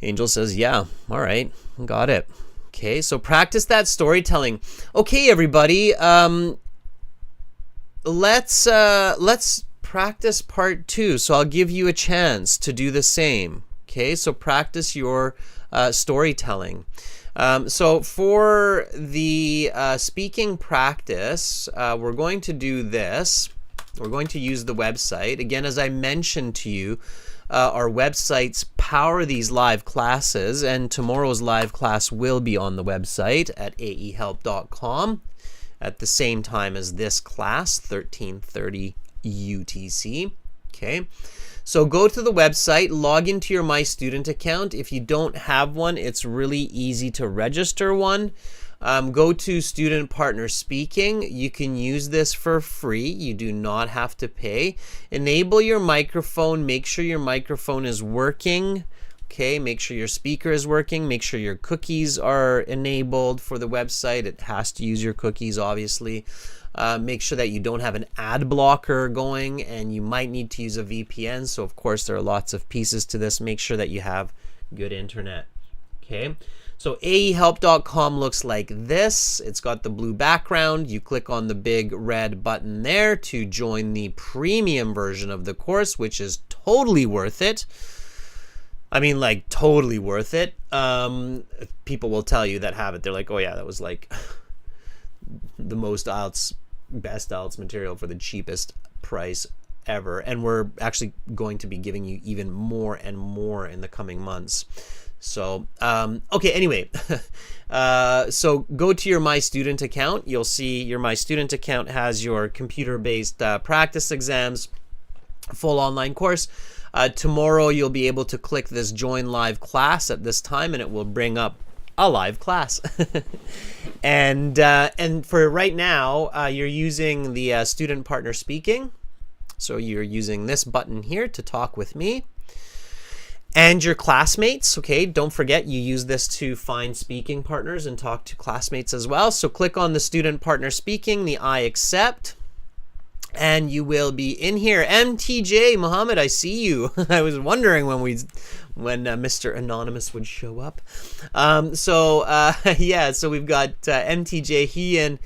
Angel says, yeah. All right. Got it. Okay, so practice that storytelling. Okay, everybody. Let's practice part 2. So I'll give you a chance to do the same. Okay, so practice your storytelling. So for the speaking practice, we're going to do this. We're going to use the website. Again, as I mentioned to you, our websites power these live classes, and tomorrow's live class will be on the website at aehelp.com at the same time as this class, 13:30 UTC. Okay. So go to the website, log into your My Student account. If you don't have one, it's really easy to register one. Go to Student Partner Speaking. You can use this for free. You do not have to pay. Enable your microphone. Make sure your microphone is working. Okay, make sure your speaker is working. Make sure your cookies are enabled for the website. It has to use your cookies, obviously. Make sure that you don't have an ad blocker going, and you might need to use a VPN. So, of course, there are lots of pieces to this. Make sure that you have good internet. Okay, so aehelp.com looks like this. It's got the blue background. You click on the big red button there to join the premium version of the course, which is totally worth it. I mean, like, totally worth it. People will tell you that have it. They're like, oh, yeah, that was like the most best IELTS material for the cheapest price ever. And we're actually going to be giving you even more and more in the coming months. So, okay, anyway, so go to your My Student account. You'll see your My Student account has your computer-based practice exams, full online course. Tomorrow you'll be able to click this Join Live Class at this time, and it will bring up a live class. and for right now, you're using the Student Partner Speaking. So you're using this button here to talk with me. And your classmates, okay, don't forget you use this to find speaking partners and talk to classmates as well. So click on the Student Partner Speaking, the I accept, and you will be in here. MTJ, Mohammed, I see you. I was wondering when Mr. Anonymous would show up. Yeah, so we've got MTJ, Hian,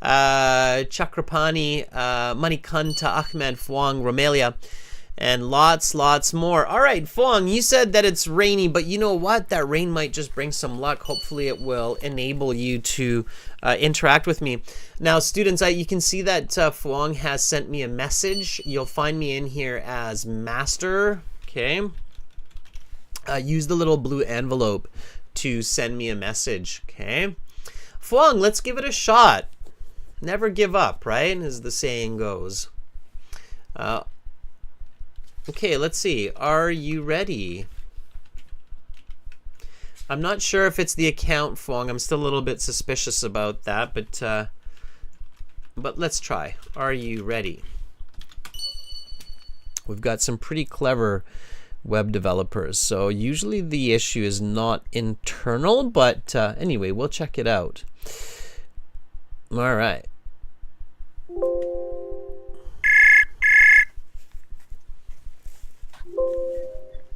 Chakrapani, Manikanta, Ahmed, Fuang, Romelia, and lots more. All right, Fuang, you said that it's rainy, but you know what? That rain might just bring some luck. Hopefully it will enable you to interact with me. Now, students, you can see that Fuang has sent me a message. You'll find me in here as Master, okay? Use the little blue envelope to send me a message, okay? Fuang, let's give it a shot. Never give up, right? As the saying goes. Okay, let's see. Are you ready? I'm not sure if it's the account, Fuang. I'm still a little bit suspicious about that, but let's try. Are you ready? We've got some pretty clever web developers. So usually the issue is not internal, but anyway, we'll check it out. All right.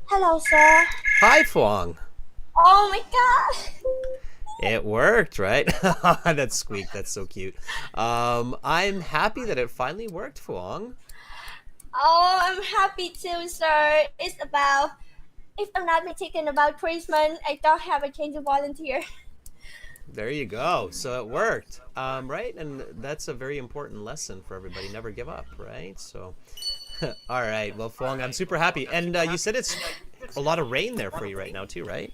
Hello, sir. Hi, Fuang. Oh my god. It worked, right? That squeak, that's so cute. I'm happy that it finally worked, Fuang. Oh, I'm happy too, sir. It's about, if I'm not mistaken, about Christmas. I don't have a chance to volunteer. There you go. So it worked, right? And that's a very important lesson for everybody. Never give up, right? So, all right. Well, Fuang, I'm super happy. And you said it's a lot of rain there for you right now, too, right?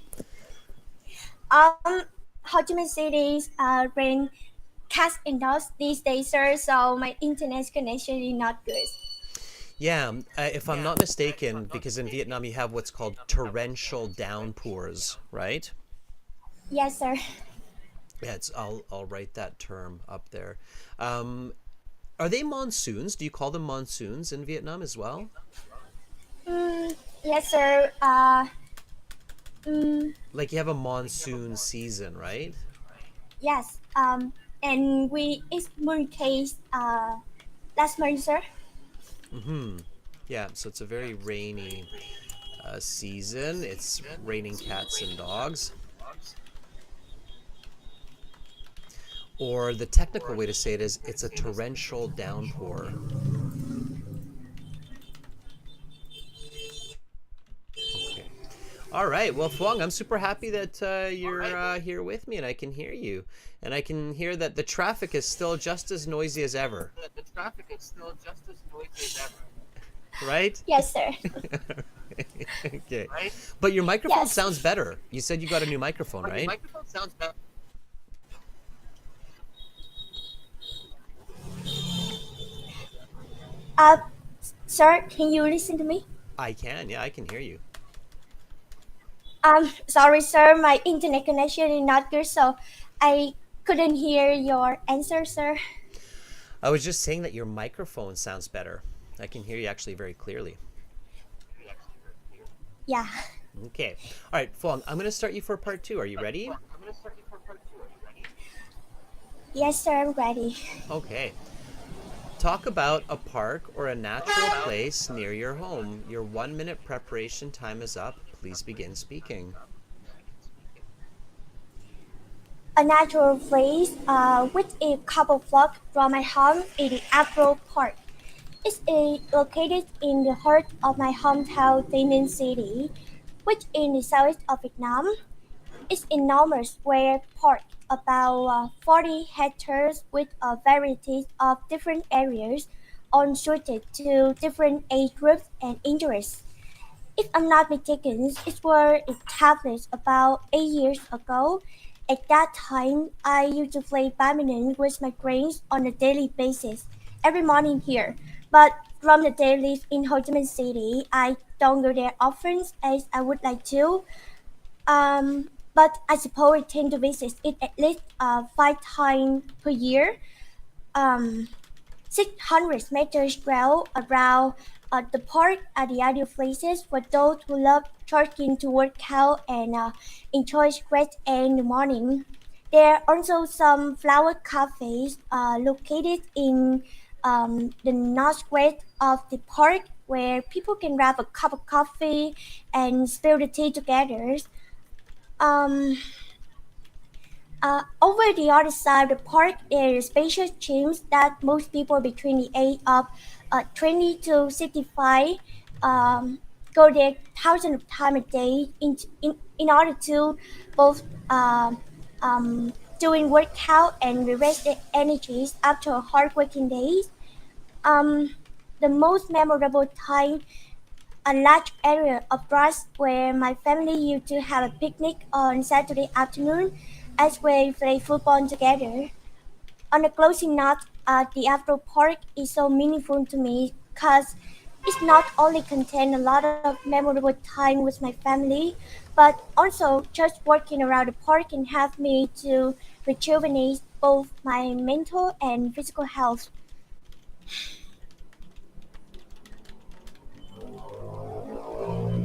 Um, Ho Chi Minh City's rain cast indoors these days, sir. So my internet connection is not good. Yeah, if I'm not mistaken, because in Vietnam you have what's called torrential downpours, right? Yes, sir. Yeah, I'll write that term up there. Um, are they monsoons? Do you call them monsoons in Vietnam as well? Yes, sir. Mm, Like you have a monsoon season, right? yes. And we experienced last month, sir. Mm-hmm. Yeah, so it's a very rainy season. It's raining cats and dogs. Or the technical way to say it is it's a torrential downpour. Okay. All right. Well, Fuang, I'm super happy that you're here with me and I can hear you. And I can hear that the traffic is still just as noisy as ever. Right? Yes, sir. Okay. But your microphone Yes. sounds better. You said you got a new microphone, right? Uh, Sir, can you listen to me? I can. Yeah, I can hear you. Sorry, sir, my internet connection is not good, so I couldn't hear your answer, sir. I was just saying that your microphone sounds better. I can hear you actually very clearly. Yeah. Okay. All right, Fuang, I'm going to start you for part two. Are you ready? Yes, sir, I'm ready. Okay. Talk about a park or a natural place near your home. Your 1 minute preparation time is up. Please begin speaking. A natural place with a couple blocks from my home is the Apple Park. It's located in the heart of my hometown, Tây Ninh City, which is in the south of Vietnam. It's enormous square park, about 40 hectares with a variety of different areas, all suited to different age groups and interests. If I'm not mistaken, it was established about 8 years ago. At that time, I used to play badminton with my friends on a daily basis, every morning here. But from the day I live in Ho Chi Minh City, I don't go there often as I would like to. But I suppose I tend to visit it at least 5 times per year. Um, 600 meters trail around the park are the ideal places for those who love trekking to work out and enjoy fresh air in the morning. There are also some flower cafes located in the northwest of the park where people can grab a cup of coffee and spill the tea together. Um, Over the other side of the park, there is spacious gyms that most people between the age of 20 to 65 um, go there thousands of times a day in order to both doing workout and rest their energies after a hard working days. Um, the most memorable time a large area of grass where my family used to have a picnic on Saturday afternoon as we play football together. On a closing note, the outdoor park is so meaningful to me because it's not only contain a lot of memorable time with my family, but also just walking around the park can help me to rejuvenate both my mental and physical health.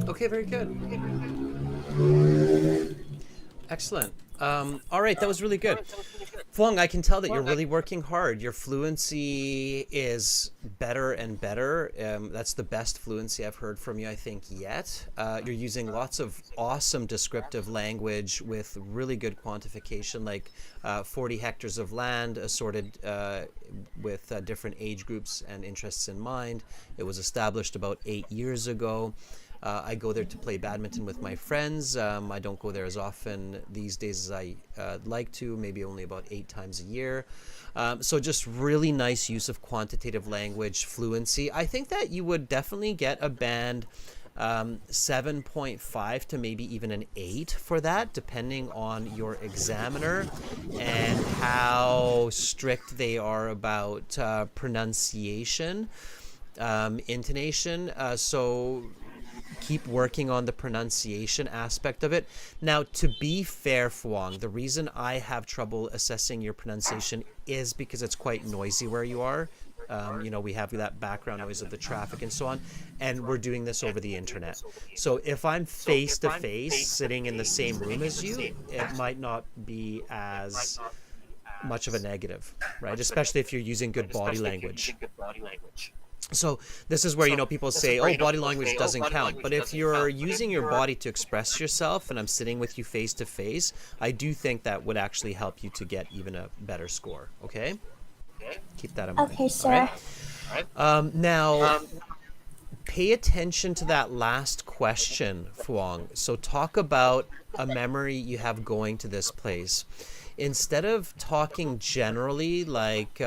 Okay, very good. Excellent. All right, that was really good. Fong, I can tell that you're really working hard. Your fluency is better and better. That's the best fluency I've heard from you, I think, yet. You're using lots of awesome descriptive language with really good quantification, like 40 hectares of land assorted with different age groups and interests in mind. It was established about 8 years ago. I go there to play badminton with my friends. I don't go there as often these days as I like to, maybe only about 8 times a year. So just really nice use of quantitative language fluency. I think that you would definitely get a band 7.5 to maybe even an 8 for that, depending on your examiner and how strict they are about pronunciation, intonation. So keep working on the pronunciation aspect of it. Now, to be fair, Fuang, the reason I have trouble assessing your pronunciation is because it's quite noisy where you are. We have that background noise of the traffic and so on, and we're doing this over the internet. So if I'm face to face sitting in the same room as you, it might not be as much of a negative, right? Especially if you're using good body language. So this is where, people say, oh, body language doesn't count. But if you're using your body to express yourself and I'm sitting with you face to face, I do think that would actually help you to get even a better score. Okay? Keep that in mind. Okay, sir. All right? Now, pay attention to that last question, Fuang. So talk about a memory you have going to this place. Instead of talking generally like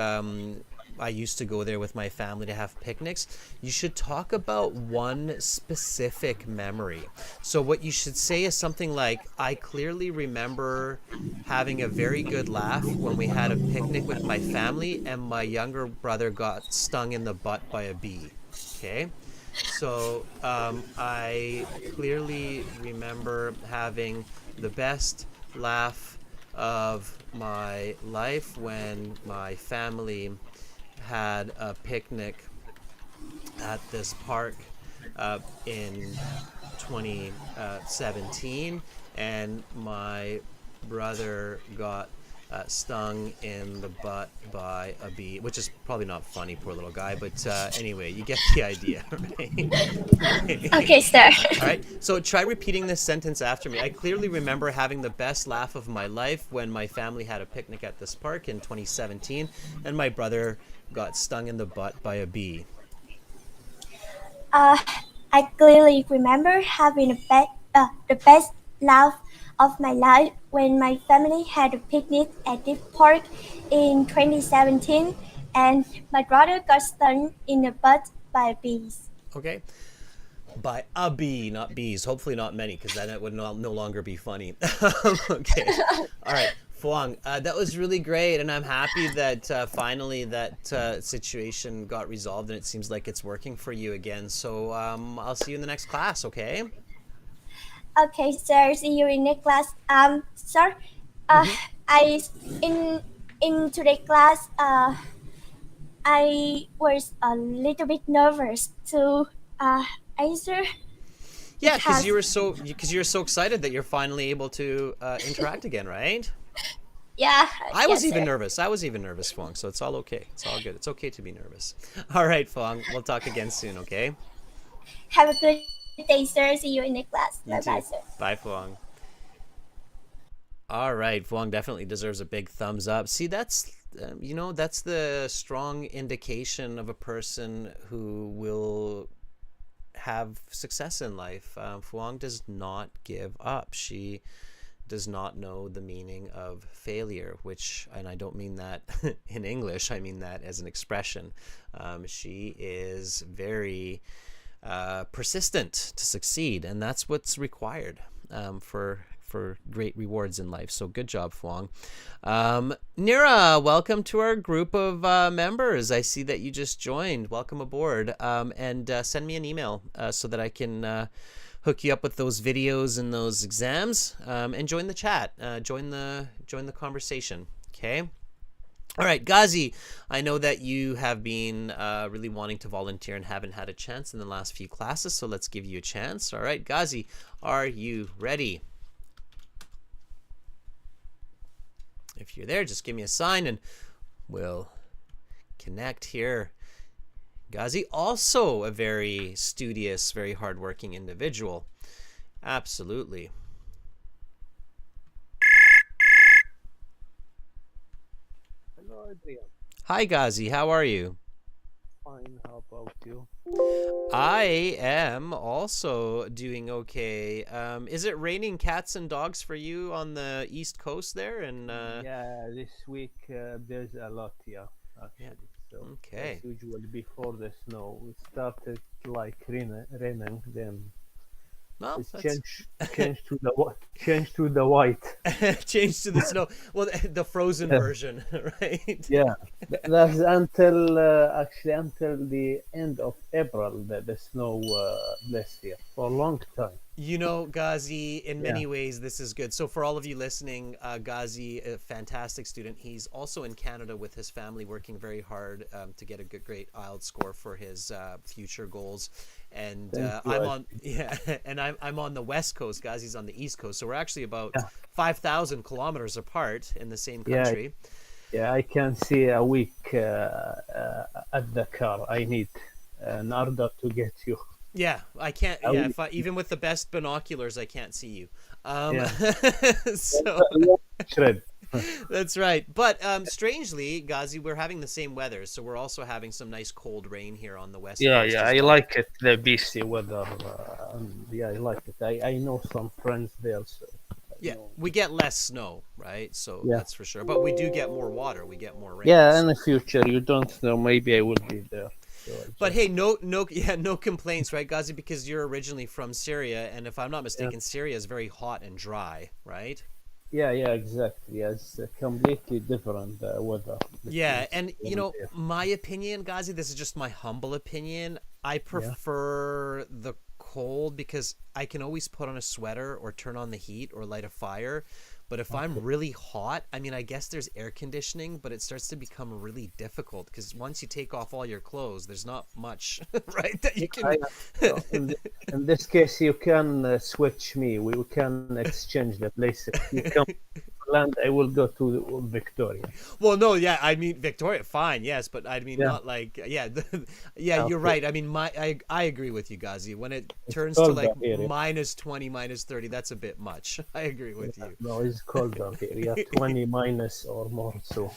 I used to go there with my family to have picnics, you should talk about one specific memory. So what you should say is something like, I clearly remember having a very good laugh when we had a picnic with my family and my younger brother got stung in the butt by a bee. Okay? So I clearly remember having the best laugh of my life when my family had a picnic at this park in 2017, and my brother got stung in the butt by a bee, which is probably not funny, poor little guy, but anyway, you get the idea, right? Okay, sir. All right, so try repeating this sentence after me. I clearly remember having the best laugh of my life when my family had a picnic at this park in 2017, and my brother got stung in the butt by a bee. I clearly remember having the best laugh of my life when my family had a picnic at this park in 2017 and my brother got stung in the butt by bees. Okay. By a bee, not bees. Hopefully not many, because then it would no longer be funny. Okay. All right. Fuang, that was really great, and I'm happy that finally that situation got resolved, and it seems like it's working for you again. So I'll see you in the next class, okay? Okay, sir. See you in next class. Sir, I in today's class, I was a little bit nervous to answer. Yeah, because you were so excited that you're finally able to interact again, right? Yeah. I was yes, even sir. nervous. I was even nervous, Fong. So it's all okay. It's all good. It's okay to be nervous. All right, Fong. We'll talk again soon, okay? Have a good day, sir. See you in the class. You Bye bye, too. sir. Bye, Fong. All right, Fong definitely deserves a big thumbs up. See, that's that's the strong indication of a person who will have success in life. Fuang does not give up. She does not know the meaning of failure, and I don't mean that in English, I mean that as an expression. She is very persistent to succeed, and that's what's required for great rewards in life. So good job, Fuang. Nira, welcome to our group of members. I see that you just joined. Welcome aboard. And send me an email so that I can hook you up with those videos and those exams. And join the chat. Join the conversation. Okay. All right, Ghazi, I know that you have been really wanting to volunteer and haven't had a chance in the last few classes, so let's give you a chance. All right, Ghazi, are you ready? If you're there, just give me a sign and we'll connect here. Ghazi, also a very studious, very hardworking individual. Absolutely. Hello, Adrian. Hi, Ghazi, how are you? Fine. How about you? I am also doing okay. Is it raining cats and dogs for you on the East Coast there? And Yeah, this week there's a lot, yeah, yeah, actually. So, as okay. usual, before the snow, it started like raining, then Well, it's that's changed to the white. changed to the snow. Well, the frozen version, right? Yeah, that's until actually until the end of April, the snow blessed here for a long time. You know, Ghazi, in Yeah, many ways, this is good. So, for all of you listening, Ghazi, a fantastic student. He's also in Canada with his family, working very hard to get a good, great IELTS score for his future goals. And thank you. I'm on, yeah, and I'm on the West Coast. Ghazi's on the East Coast. So we're actually about Yeah, 5,000 kilometers apart in the same yeah, country. yeah. I can see a week at the car. I need in order to get you. Yeah, I can't. A Yeah, week. if even with the best binoculars, I can't see you. Yeah. So Shred. that's right. But strangely, Ghazi, we're having the same weather, so we're also having some nice cold rain here on the West Yeah, Coast yeah, as I well. like it, the BC weather. Yeah, I like it. I know some friends there, so I Yeah, know. we get less snow, right? So Yeah, that's for sure. But we do get more water. We get more rain. yeah. In the So future, you don't know. Maybe I will be there. So I but just hey, no, yeah, no complaints, right, Ghazi? Because you're originally from Syria, and if I'm not yeah, mistaken, Syria is very hot and dry, right? yeah, yeah. Exactly. Yeah, it's completely different weather Yeah, between and Syria and there. my opinion, Ghazi, this is just my humble opinion. I Yeah. prefer the cold because I can always put on a sweater or turn on the heat or light a fire. But if I'm Okay. really hot, I mean, I guess there's air conditioning, but it starts to become really difficult because once you take off all your clothes, there's not much, right, that you Yeah, can. so in this case, you can switch me. We can exchange the places. You come to land, I will go to Victoria. Well, no, yeah, I mean Victoria, fine, yes, but I mean Yeah. not like yeah, yeah, you're Okay. right. I mean I agree with you, Ghazi. When it It's turns to like colder here. minus 20, minus 30, that's a bit much. I agree with Yeah, you. no, it's colder here. Yeah, 20 minus or more. So,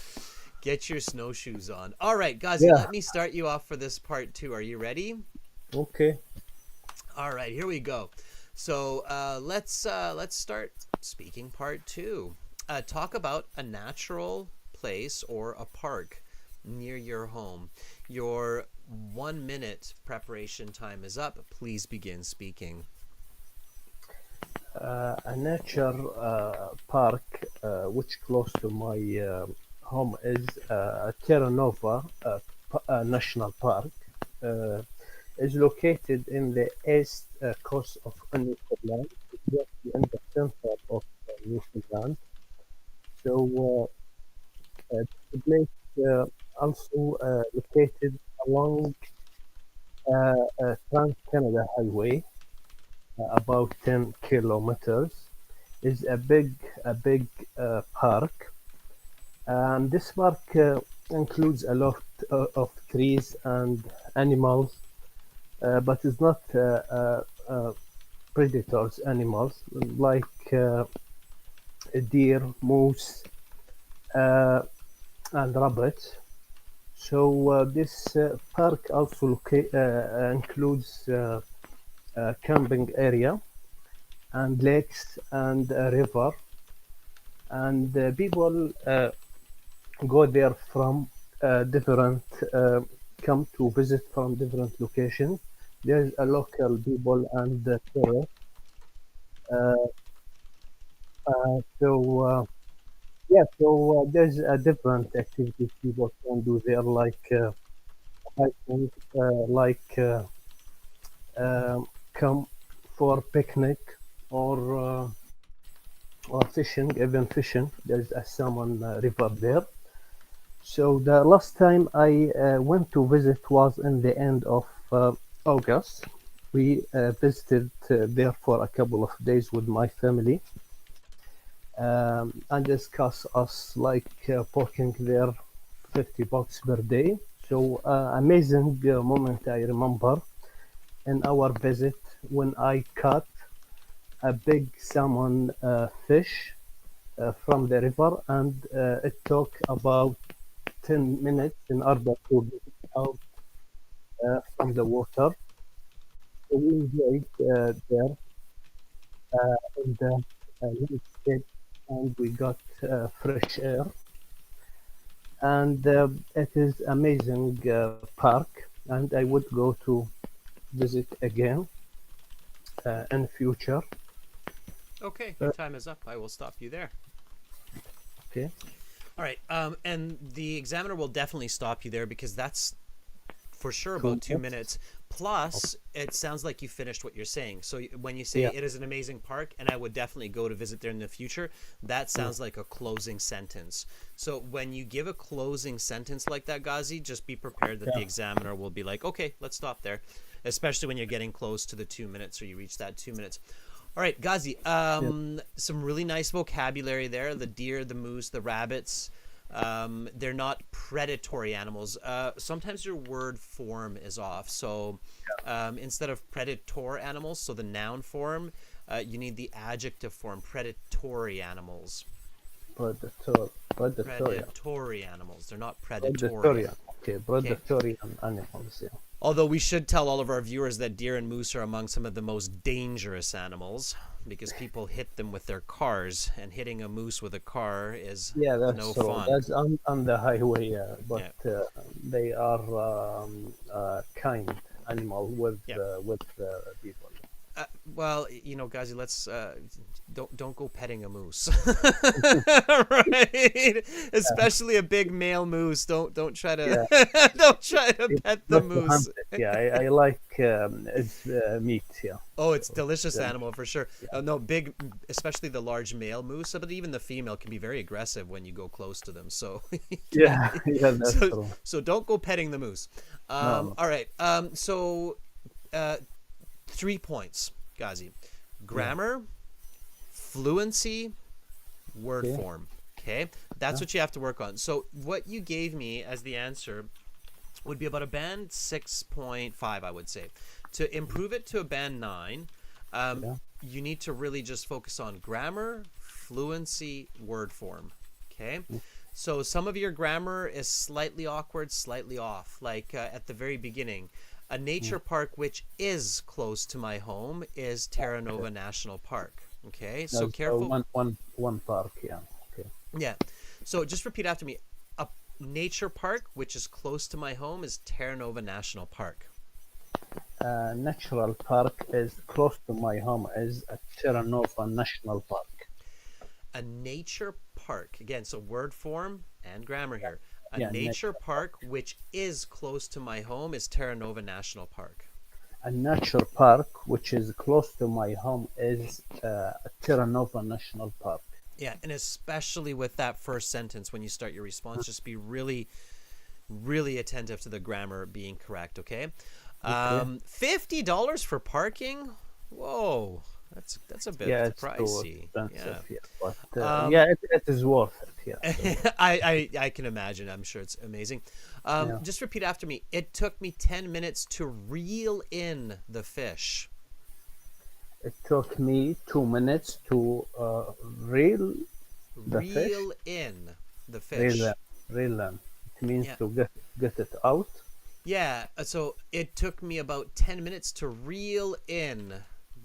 Get your snowshoes on. All right, Ghazi, yeah, let me start you off for this part two. Are you ready? okay. All right, here we go. So let's start speaking part two. Talk about a natural place or a park near your home. Your 1 minute preparation time is up. Please begin speaking. A nature park which close to my home is Terra Nova National Park. Uh, is located in the east coast of Newfoundland, exactly in the center of Newfoundland. So the place also located along Trans-Canada Highway, about 10 kilometers, is a big park. And this park includes a lot of trees and animals, but it's not predators animals like deer, moose, uh, and rabbits. So this park also includes camping area and lakes and a river, and people go there from different come to visit from different locations. There's a local people and tourists. Uh, so yeah, so there's a different activities people can do there, like hiking, come for picnic or or fishing, even fishing. There's a salmon river there. So the last time I went to visit was in the end of August. We visited there for a couple of days with my family and discuss us like parking there $50 per day. So amazing moment I remember in our visit when I caught a big salmon fish from the river, and it took about 10 minutes in order to get it out from the water. So we enjoyed there in the landscape, and we got fresh air. And it is amazing park, and I would go to visit again in future. Okay, your time is up. I will stop you there. Okay. All right. And the examiner will definitely stop you there because that's for sure Cool. about 2 minutes. Plus, it sounds like you finished what you're saying. So when you say Yeah. it is an amazing park and I would definitely go to visit there in the future, that sounds like a closing sentence. So when you give a closing sentence like that, Ghazi, just be prepared that the Yeah. examiner will be like, okay, let's stop there, especially when you're getting close to the 2 minutes or you reach that 2 minutes. All right, Ghazi, some really nice vocabulary there. The deer, the moose, the rabbits. They're not predatory animals. Sometimes your word form is off. So instead of predator animals, so the noun form, you need the adjective form, predatory animals. Predatory. Predatory animals. They're not predatory. Predatorian. Okay, predatorian animals. Yeah. Although we should tell all of our viewers that deer and moose are among some of the most dangerous animals because people hit them with their cars, and hitting a moose with a car is Yeah, that's no so. fun. That's on the highway, but Yeah. they are kind animal with Yeah. People. Well, you know, Ghazi, let's don't go petting a moose, right? Especially a big male moose. Don't try to don't try to It's pet the not to moose. hunt it. Yeah, I like its meat. Yeah. Oh, it's delicious Yeah. animal for sure. No, big, especially the large male moose, but even the female can be very aggressive when you go close to them. So Yeah, yeah, that's so, true. so don't go petting the moose. No. All right. So 3 points, Ghazi. Grammar, fluency, word Okay. form. Okay, that's what you have to work on. So what you gave me as the answer would be about a band 6.5, I would say. To improve it to a band 9, you need to really just focus on grammar, fluency, word form. Okay. So some of your grammar is slightly awkward, slightly off. Like at the very beginning, a nature park which is close to my home is Terra Nova National Park. Okay, so That's, careful. one park. Yeah. Okay. Yeah. So just repeat after me. A nature park which is close to my home is Terra Nova National Park. Natural park is close to my home is a Terra Nova National Park. A nature park. Again, so word form and grammar here. A Yeah, nature park which is close to my home is Terra Nova National Park. A nature park which is close to my home is Terra Nova National Park. Yeah, and especially with that first sentence when you start your response, just be really, really attentive to the grammar being correct, okay? $50 for parking? Whoa, that's a bit Yeah, it's too pricey. expensive. Yeah. Yeah, but it is worth it. Yeah. So, I can imagine. I'm sure it's amazing. Just repeat after me. It took me 10 minutes to reel in the fish. it took me 2 minutes to reel the fish. Reel in the fish. Reel them. It means Yeah. to get it out. Yeah, so it took me about 10 minutes to reel in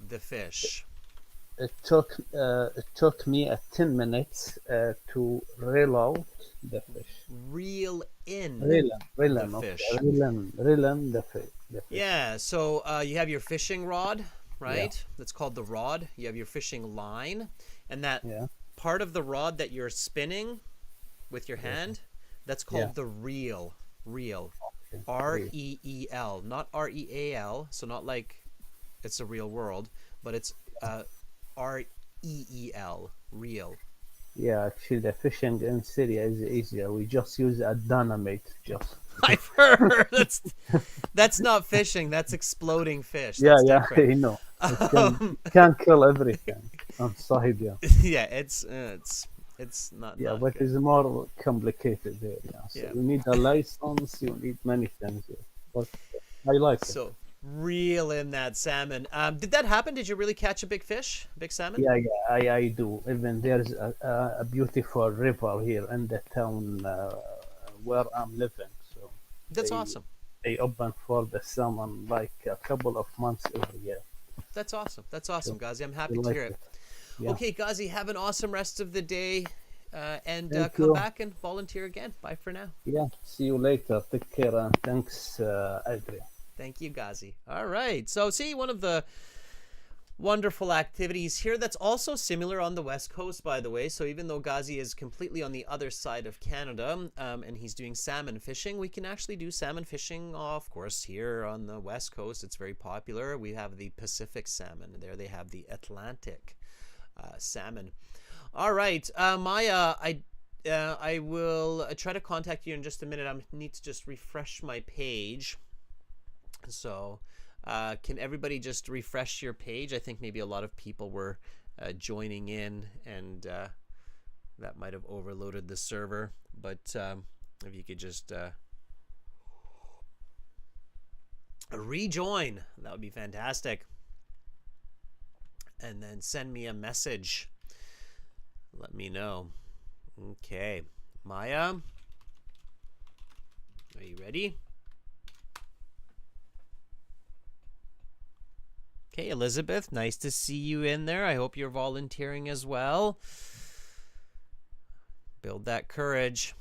the fish. It took me 10 minutes to reel out the fish. Reel in Reel the them, okay. fish. Reel in the fish. Yeah, so you have your fishing rod, right? That's called the rod. You have your fishing line, and that part of the rod that you're spinning with your hand, that's called the reel. Reel. R-E-E-L, not R-E-A-L, so not like it's a real world, but it's R-E-E-L, reel. Yeah, actually, the fishing in Syria is easier. We just use a dynamite. Just I've heard that's not fishing. That's exploding fish. yeah, That's yeah, different. you know, Um, it can kill everything on side. Yeah, yeah, it's yeah, not but good. it's more complicated there. Yeah, so Yeah. you need a license. You need many things. Yeah. But I like it. So reel in that salmon. Did that happen? Did you really catch a big fish, big salmon? Yeah, yeah, I do. Even there's a beautiful river here in the town where I'm living. So That's they awesome. they open for the salmon like a couple of months every year. That's awesome. That's So awesome, Ghazi. I'm we happy to like hear it. it. Yeah. Okay, Ghazi, have an awesome rest of the day. And Thank come you. back and volunteer again. Bye for now. Yeah. See you later. Take care and thanks, Adrian. Thank you, Ghazi. All right. So, see, one of the wonderful activities here that's also similar on the West Coast, by the way. So, even though Ghazi is completely on the other side of Canada and he's doing salmon fishing, we can actually do salmon fishing, of course, here on the West Coast. It's very popular. We have the Pacific salmon. There they have the Atlantic salmon. All right, Maya, I will try to contact you in just a minute. I need to just refresh my page. So, can everybody just refresh your page? I think maybe a lot of people were joining in, and that might have overloaded the server. But if you could just rejoin, that would be fantastic. And then send me a message. Let me know. Okay, Maya, are you ready? Okay, Elizabeth, nice to see you in there. I hope you're volunteering as well. Build that courage.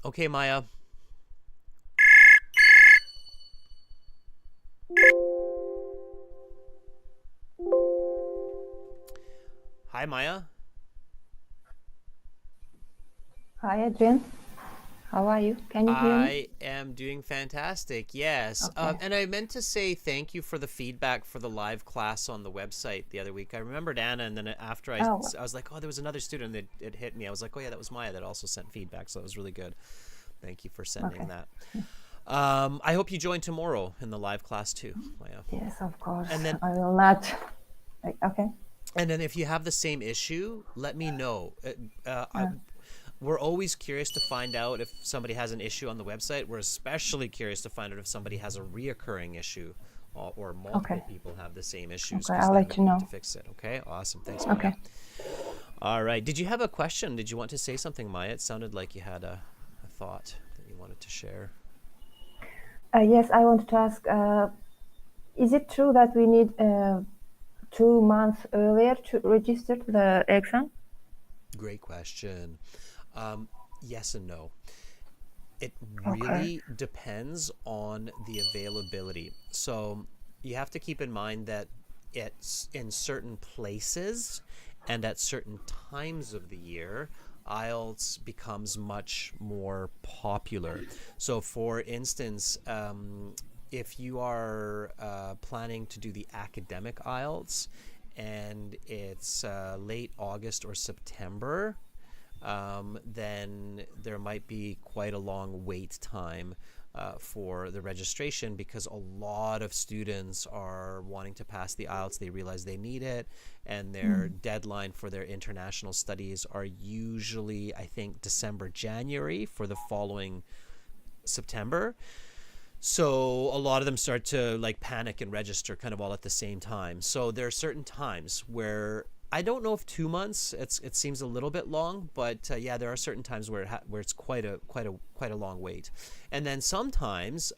Okay, Maya. Hi, Maya. Hi, Adrian. How are you? Can you hear me? I am doing fantastic, yes. Okay. And I meant to say thank you for the feedback for the live class on the website the other week. I remembered Anna, and then after I was like, oh, there was another student that it hit me. I was like, oh, yeah, that was Maya that also sent feedback, so that was really good. Thank you for sending that. I hope you join tomorrow in the live class too, Maya. Yes, of course. And then I will not. Okay. And then if you have the same issue, let me know. We're always curious to find out if somebody has an issue on the website. We're especially curious to find out if somebody has a reoccurring issue or multiple people have the same issues. Okay, I'll let you know. To fix it. Okay, awesome. Thanks, Okay. Maya. All right. Did you have a question? Did you want to say something, Maya? It sounded like you had a thought that you wanted to share. Yes, I wanted to ask, is it true that we need 2 months earlier to register the exam? Great question. Yes and no. It really depends on the availability. So you have to keep in mind that it's in certain places and at certain times of the year, IELTS becomes much more popular. So for instance, if you are planning to do the academic IELTS and it's late August or September, then there might be quite a long wait time for the registration because a lot of students are wanting to pass the IELTS. They realize they need it, and their deadline for their international studies are usually, I think, December, January for the following September. So a lot of them start to like panic and register kind of all at the same time. So there are certain times where I don't know if 2 months. It seems a little bit long, but yeah, there are certain times where it's quite a long wait. And then sometimes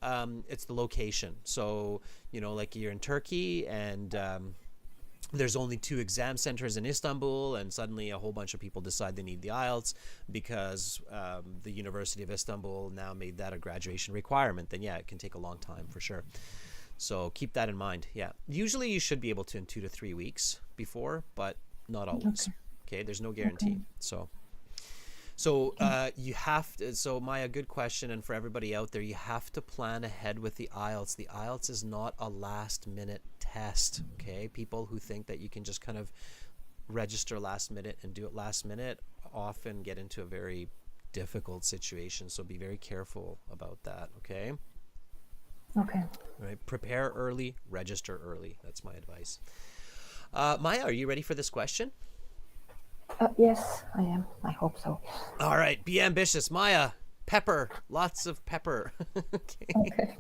it's the location. So like you're in Turkey and there's only 2 exam centers in Istanbul, and suddenly a whole bunch of people decide they need the IELTS because the University of Istanbul now made that a graduation requirement. Then yeah, it can take a long time for sure. So keep that in mind. Yeah, usually you should be able to in 2 to 3 weeks before, but not always. Okay, there's no guarantee. So you have to. So Maya, good question, and for everybody out there, you have to plan ahead with the IELTS. The IELTS is not a last-minute test. Okay, people who think that you can just kind of register last minute and do it last minute often get into a very difficult situation. So be very careful about that, okay? Okay. All right, prepare early, register early. That's my advice. Maya, are you ready for this question? Yes, I am. I hope so. All right, be ambitious. Maya, pepper, lots of pepper. Okay. Okay.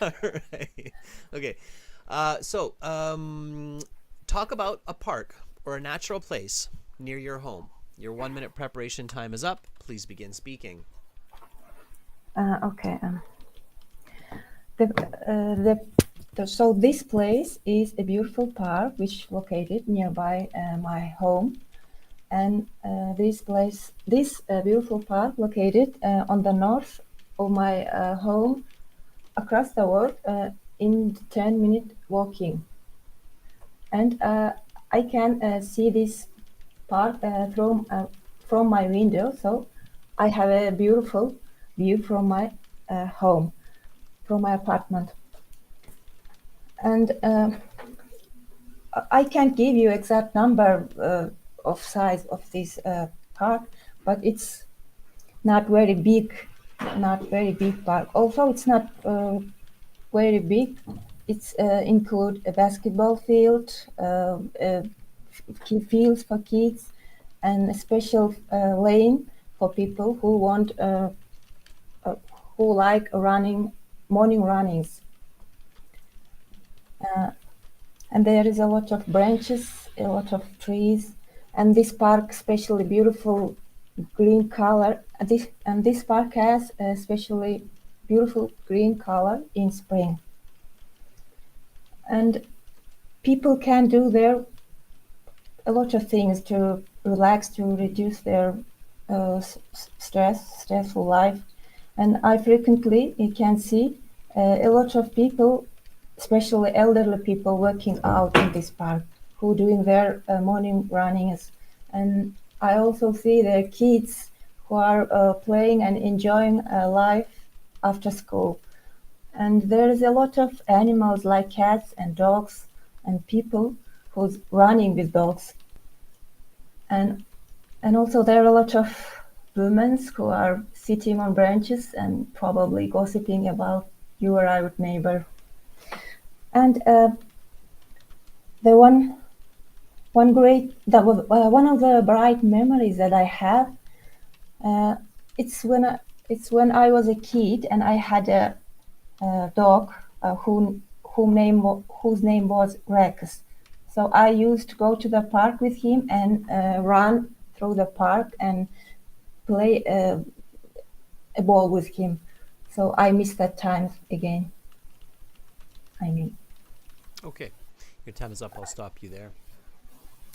All right. Okay. So, talk about a park or a natural place near your home. Your 1 minute preparation time is up. Please begin speaking. Okay. So this place is a beautiful park which located nearby my home, and this beautiful park located on the north of my home, across the world, in 10-minute walking, and I can see this park from my window. So I have a beautiful view from my home, from my apartment. And I can't give you exact number of size of this park, but it's not very big, not very big park. Also, it's not very big. It's include a basketball field, fields for kids, and a special lane for people who want who like running, morning runnings. And there is a lot of branches, a lot of trees, and this park especially beautiful green color. This park has a especially beautiful green color in spring, and people can do there a lot of things to relax, to reduce their stressful life. And I frequently can see a lot of people, especially elderly people, working out in this park, who doing their morning runnings. And I also see their kids who are playing and enjoying life after school. And there is a lot of animals like cats and dogs and people who's running with dogs. And and also there are a lot of women who are sitting on branches and probably gossiping about your Arab neighbor. And the one of the bright memories that I have, uh, it's when I was a kid and I had a dog whose name was Rex. So I used to go to the park with him and run through the park and play a ball with him. So I miss that time again. I mean, Okay. Your time is up. I'll stop you there.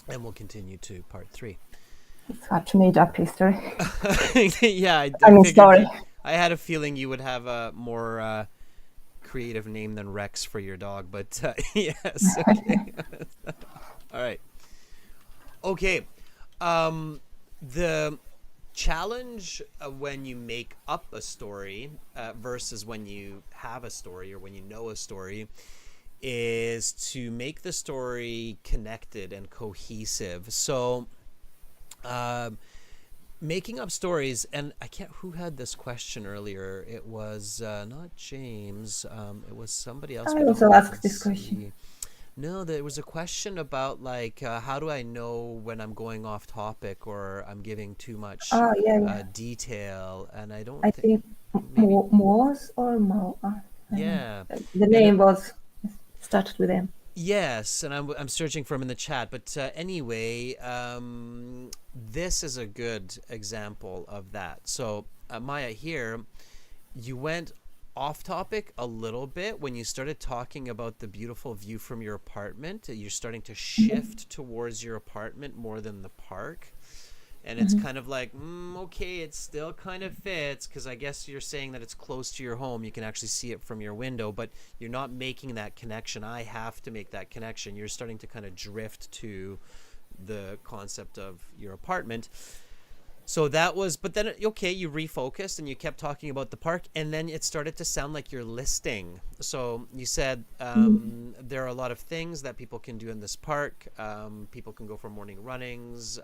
And we'll continue to part 3. it's hard to made up history. Yeah, I I mean, figured sorry. I had a feeling you would have a more creative name than Rex for your dog, but yes. Okay. All right. Okay. The challenge when you make up a story versus when you have a story or when you know a story is to make the story connected and cohesive. So, making up stories, and I can't, who had this question earlier? It was not James. It was somebody else. I we also don't asked this see. question. No, there was a question about like how do I know when I'm going off topic or I'm giving too much Oh, yeah. detail, and I don't I think think maybe Moaz or Mo. yeah, The and name was started with M. yes, and I'm searching for him in the chat, but anyway, this is a good example of that. So Maya, here you went off topic a little bit when you started talking about the beautiful view from your apartment. You're starting to shift towards your apartment more than the park. And it's kind of like, okay, it still kind of fits because I guess you're saying that it's close to your home. You can actually see it from your window, but you're not making that connection. I have to make that connection. You're starting to kind of drift to the concept of your apartment. So that was, but then, okay, you refocused and you kept talking about the park, and then it started to sound like you're listing. So you said there are a lot of things that people can do in this park. People can go for morning runnings.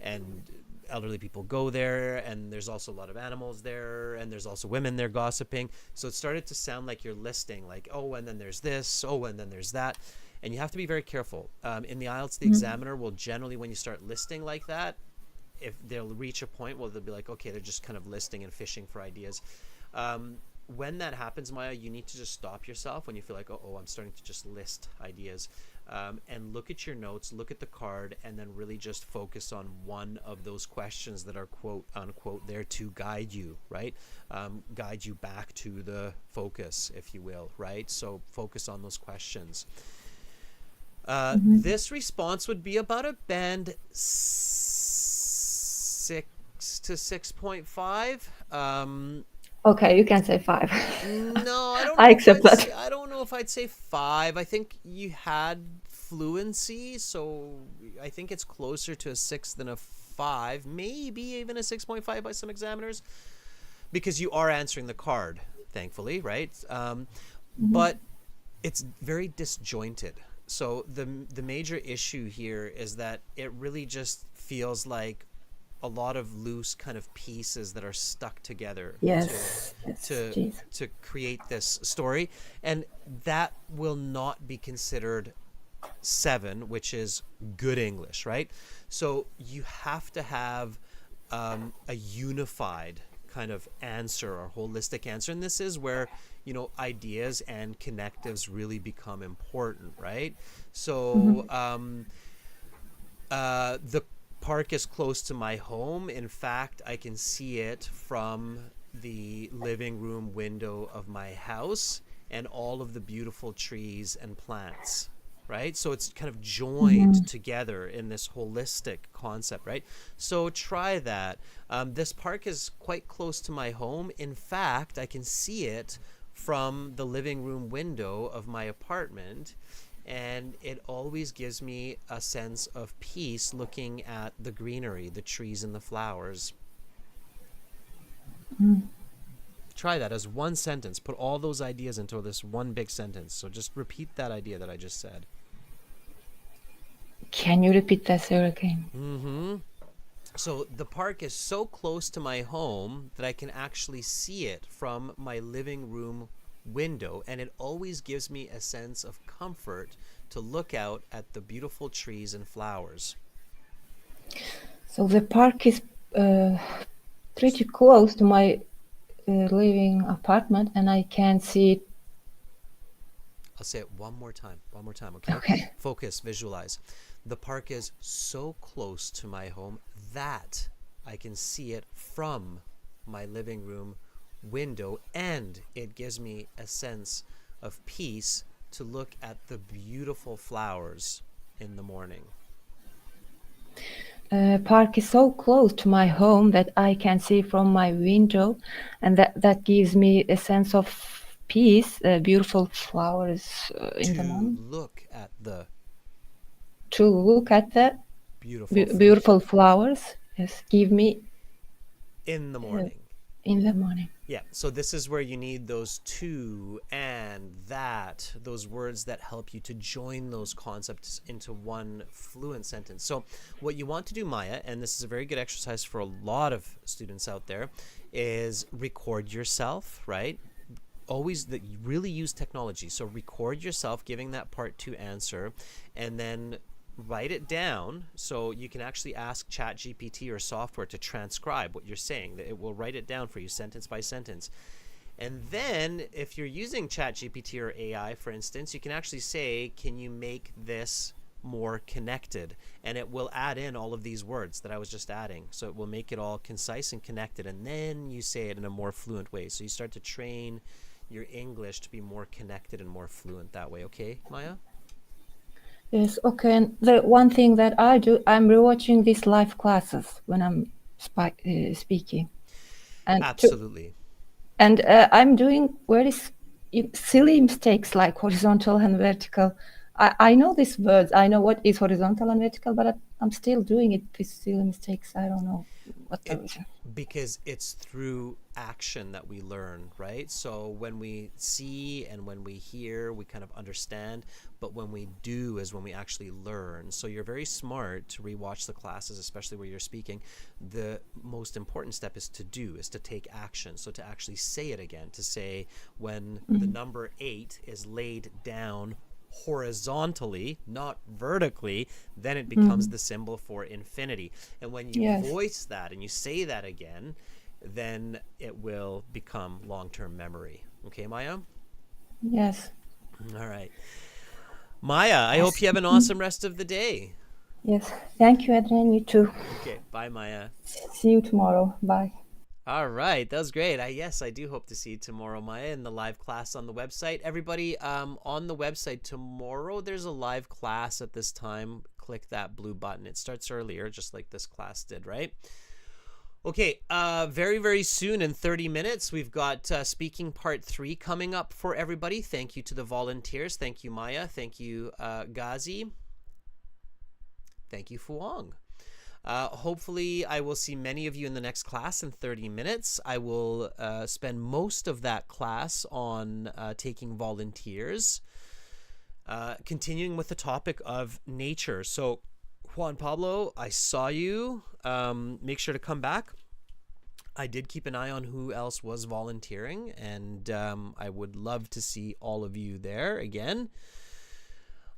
and elderly people go there, and there's also a lot of animals there, and there's also women there gossiping. So it started to sound like you're listing, like, oh, and then there's this, oh, and then there's that. And you have to be very careful. In the IELTS, the examiner will generally, when you start listing like that, if they'll reach a point where they'll be like, okay, they're just kind of listing and fishing for ideas. When that happens, Maya, you need to just stop yourself when you feel like, oh, I'm starting to just list ideas, and look at your notes, look at the card, and then really just focus on one of those questions that are quote unquote there to guide you, right? Guide you back to the focus, if you will, right? So focus on those questions. This response would be about a band 6 to 6.5. Okay, you can say 5. No, I don't know. I accept that. I don't know if I'd say 5. I think you had fluency, so I think it's closer to a 6 than a 5, maybe even a 6.5 by some examiners, because you are answering the card, thankfully, right? But it's very disjointed. So the major issue here is that it really just feels like a lot of loose kind of pieces that are stuck together to create this story, and that will not be considered 7, which is good English, right? So you have to have a unified kind of answer or holistic answer, and this is where, you know, ideas and connectives really become important, right? So the park is close to my home. In fact, I can see it from the living room window of my house and all of the beautiful trees and plants, right? So it's kind of joined together in this holistic concept, right? So try that. This park is quite close to my home. In fact, I can see it from the living room window of my apartment, and it always gives me a sense of peace looking at the greenery, the trees and the flowers. Try that as one sentence. Put all those ideas into this one big sentence. So just repeat that idea that I just said. Can you repeat that, sir, again? So the park is so close to my home that I can actually see it from my living room window, and it always gives me a sense of comfort to look out at the beautiful trees and flowers. So the park is pretty close to my living apartment, and I can see it. I'll say it one more time, okay? Okay. Focus, visualize. The park is so close to my home that I can see it from my living room window, and it gives me a sense of peace to look at the beautiful flowers in the morning. Park is so close to my home that I can see from my window, and that gives me a sense of peace. Beautiful flowers in the morning. To look at the beautiful flowers. Yes, give me in the morning. In the morning. Yeah, so this is where you need those to and that, those words that help you to join those concepts into one fluent sentence. So what you want to do, Maya, and this is a very good exercise for a lot of students out there, is record yourself, right? Always really use technology. So record yourself giving that part 2 answer, and then write it down, so you can actually ask ChatGPT or software to transcribe what you're saying. It will write it down for you sentence by sentence. And then if you're using ChatGPT or AI, for instance, you can actually say, can you make this more connected? And it will add in all of these words that I was just adding. So it will make it all concise and connected, and then you say it in a more fluent way. So you start to train your English to be more connected and more fluent that way. Okay, Maya? Yes, okay. And the one thing that I do, I'm rewatching these live classes when I'm speaking. And absolutely. I'm doing very silly mistakes like horizontal and vertical I know these words. I know what is horizontal and vertical, but I'm still doing it with silly mistakes. I don't know what the reason. Because it's through action that we learn, right? So when we see and when we hear, we kind of understand, but when we do is when we actually learn. So you're very smart to rewatch the classes, especially where you're speaking. The most important step is to do, is to take action. So to actually say it again, to say when the number 8 is laid down horizontally, not vertically, then it becomes the symbol for infinity. And when you voice that and you say that again, then it will become long-term memory. Okay, Maya? Yes. All right. Maya, I hope you have an awesome rest of the day. Yes. Thank you, Adrian. You too. Okay, bye, Maya. See you tomorrow. Bye. All right, that was great. Yes, I do hope to see you tomorrow, Maya, in the live class on the website. Everybody, on the website tomorrow, there's a live class at this time. Click that blue button. It starts earlier, just like this class did, right? Okay, very, very soon, in 30 minutes, we've got speaking part 3 coming up for everybody. Thank you to the volunteers. Thank you, Maya. Thank you, Ghazi. Thank you, Fuang. Hopefully, I will see many of you in the next class in 30 minutes. I will spend most of that class on taking volunteers, continuing with the topic of nature. So, Juan Pablo, I saw you. Make sure to come back. I did keep an eye on who else was volunteering, and I would love to see all of you there again.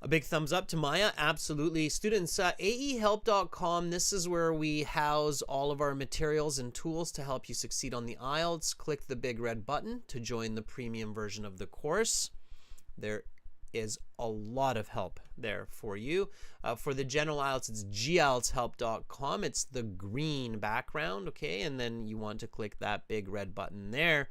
A big thumbs up to Maya. Absolutely. Students, aehelp.com. This is where we house all of our materials and tools to help you succeed on the IELTS. Click the big red button to join the premium version of the course. There is a lot of help there for you. For the general IELTS, it's gieltshelp.com. It's the green background, okay? And then you want to click that big red button there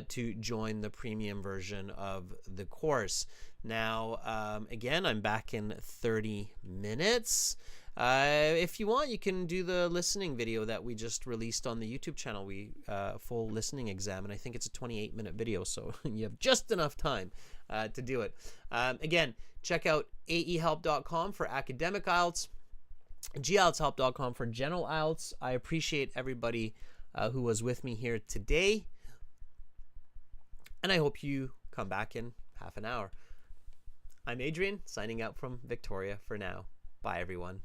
to join the premium version of the course. Now, again, I'm back in 30 minutes. If you want, you can do the listening video that we just released on the YouTube channel. We full listening exam, and I think it's a 28-minute video, so you have just enough time to do it. Again, check out aehelp.com for academic IELTS, gieltshelp.com for general IELTS. I appreciate everybody who was with me here today, and I hope you come back in half an hour. I'm Adrian, signing out from Victoria for now. Bye, everyone.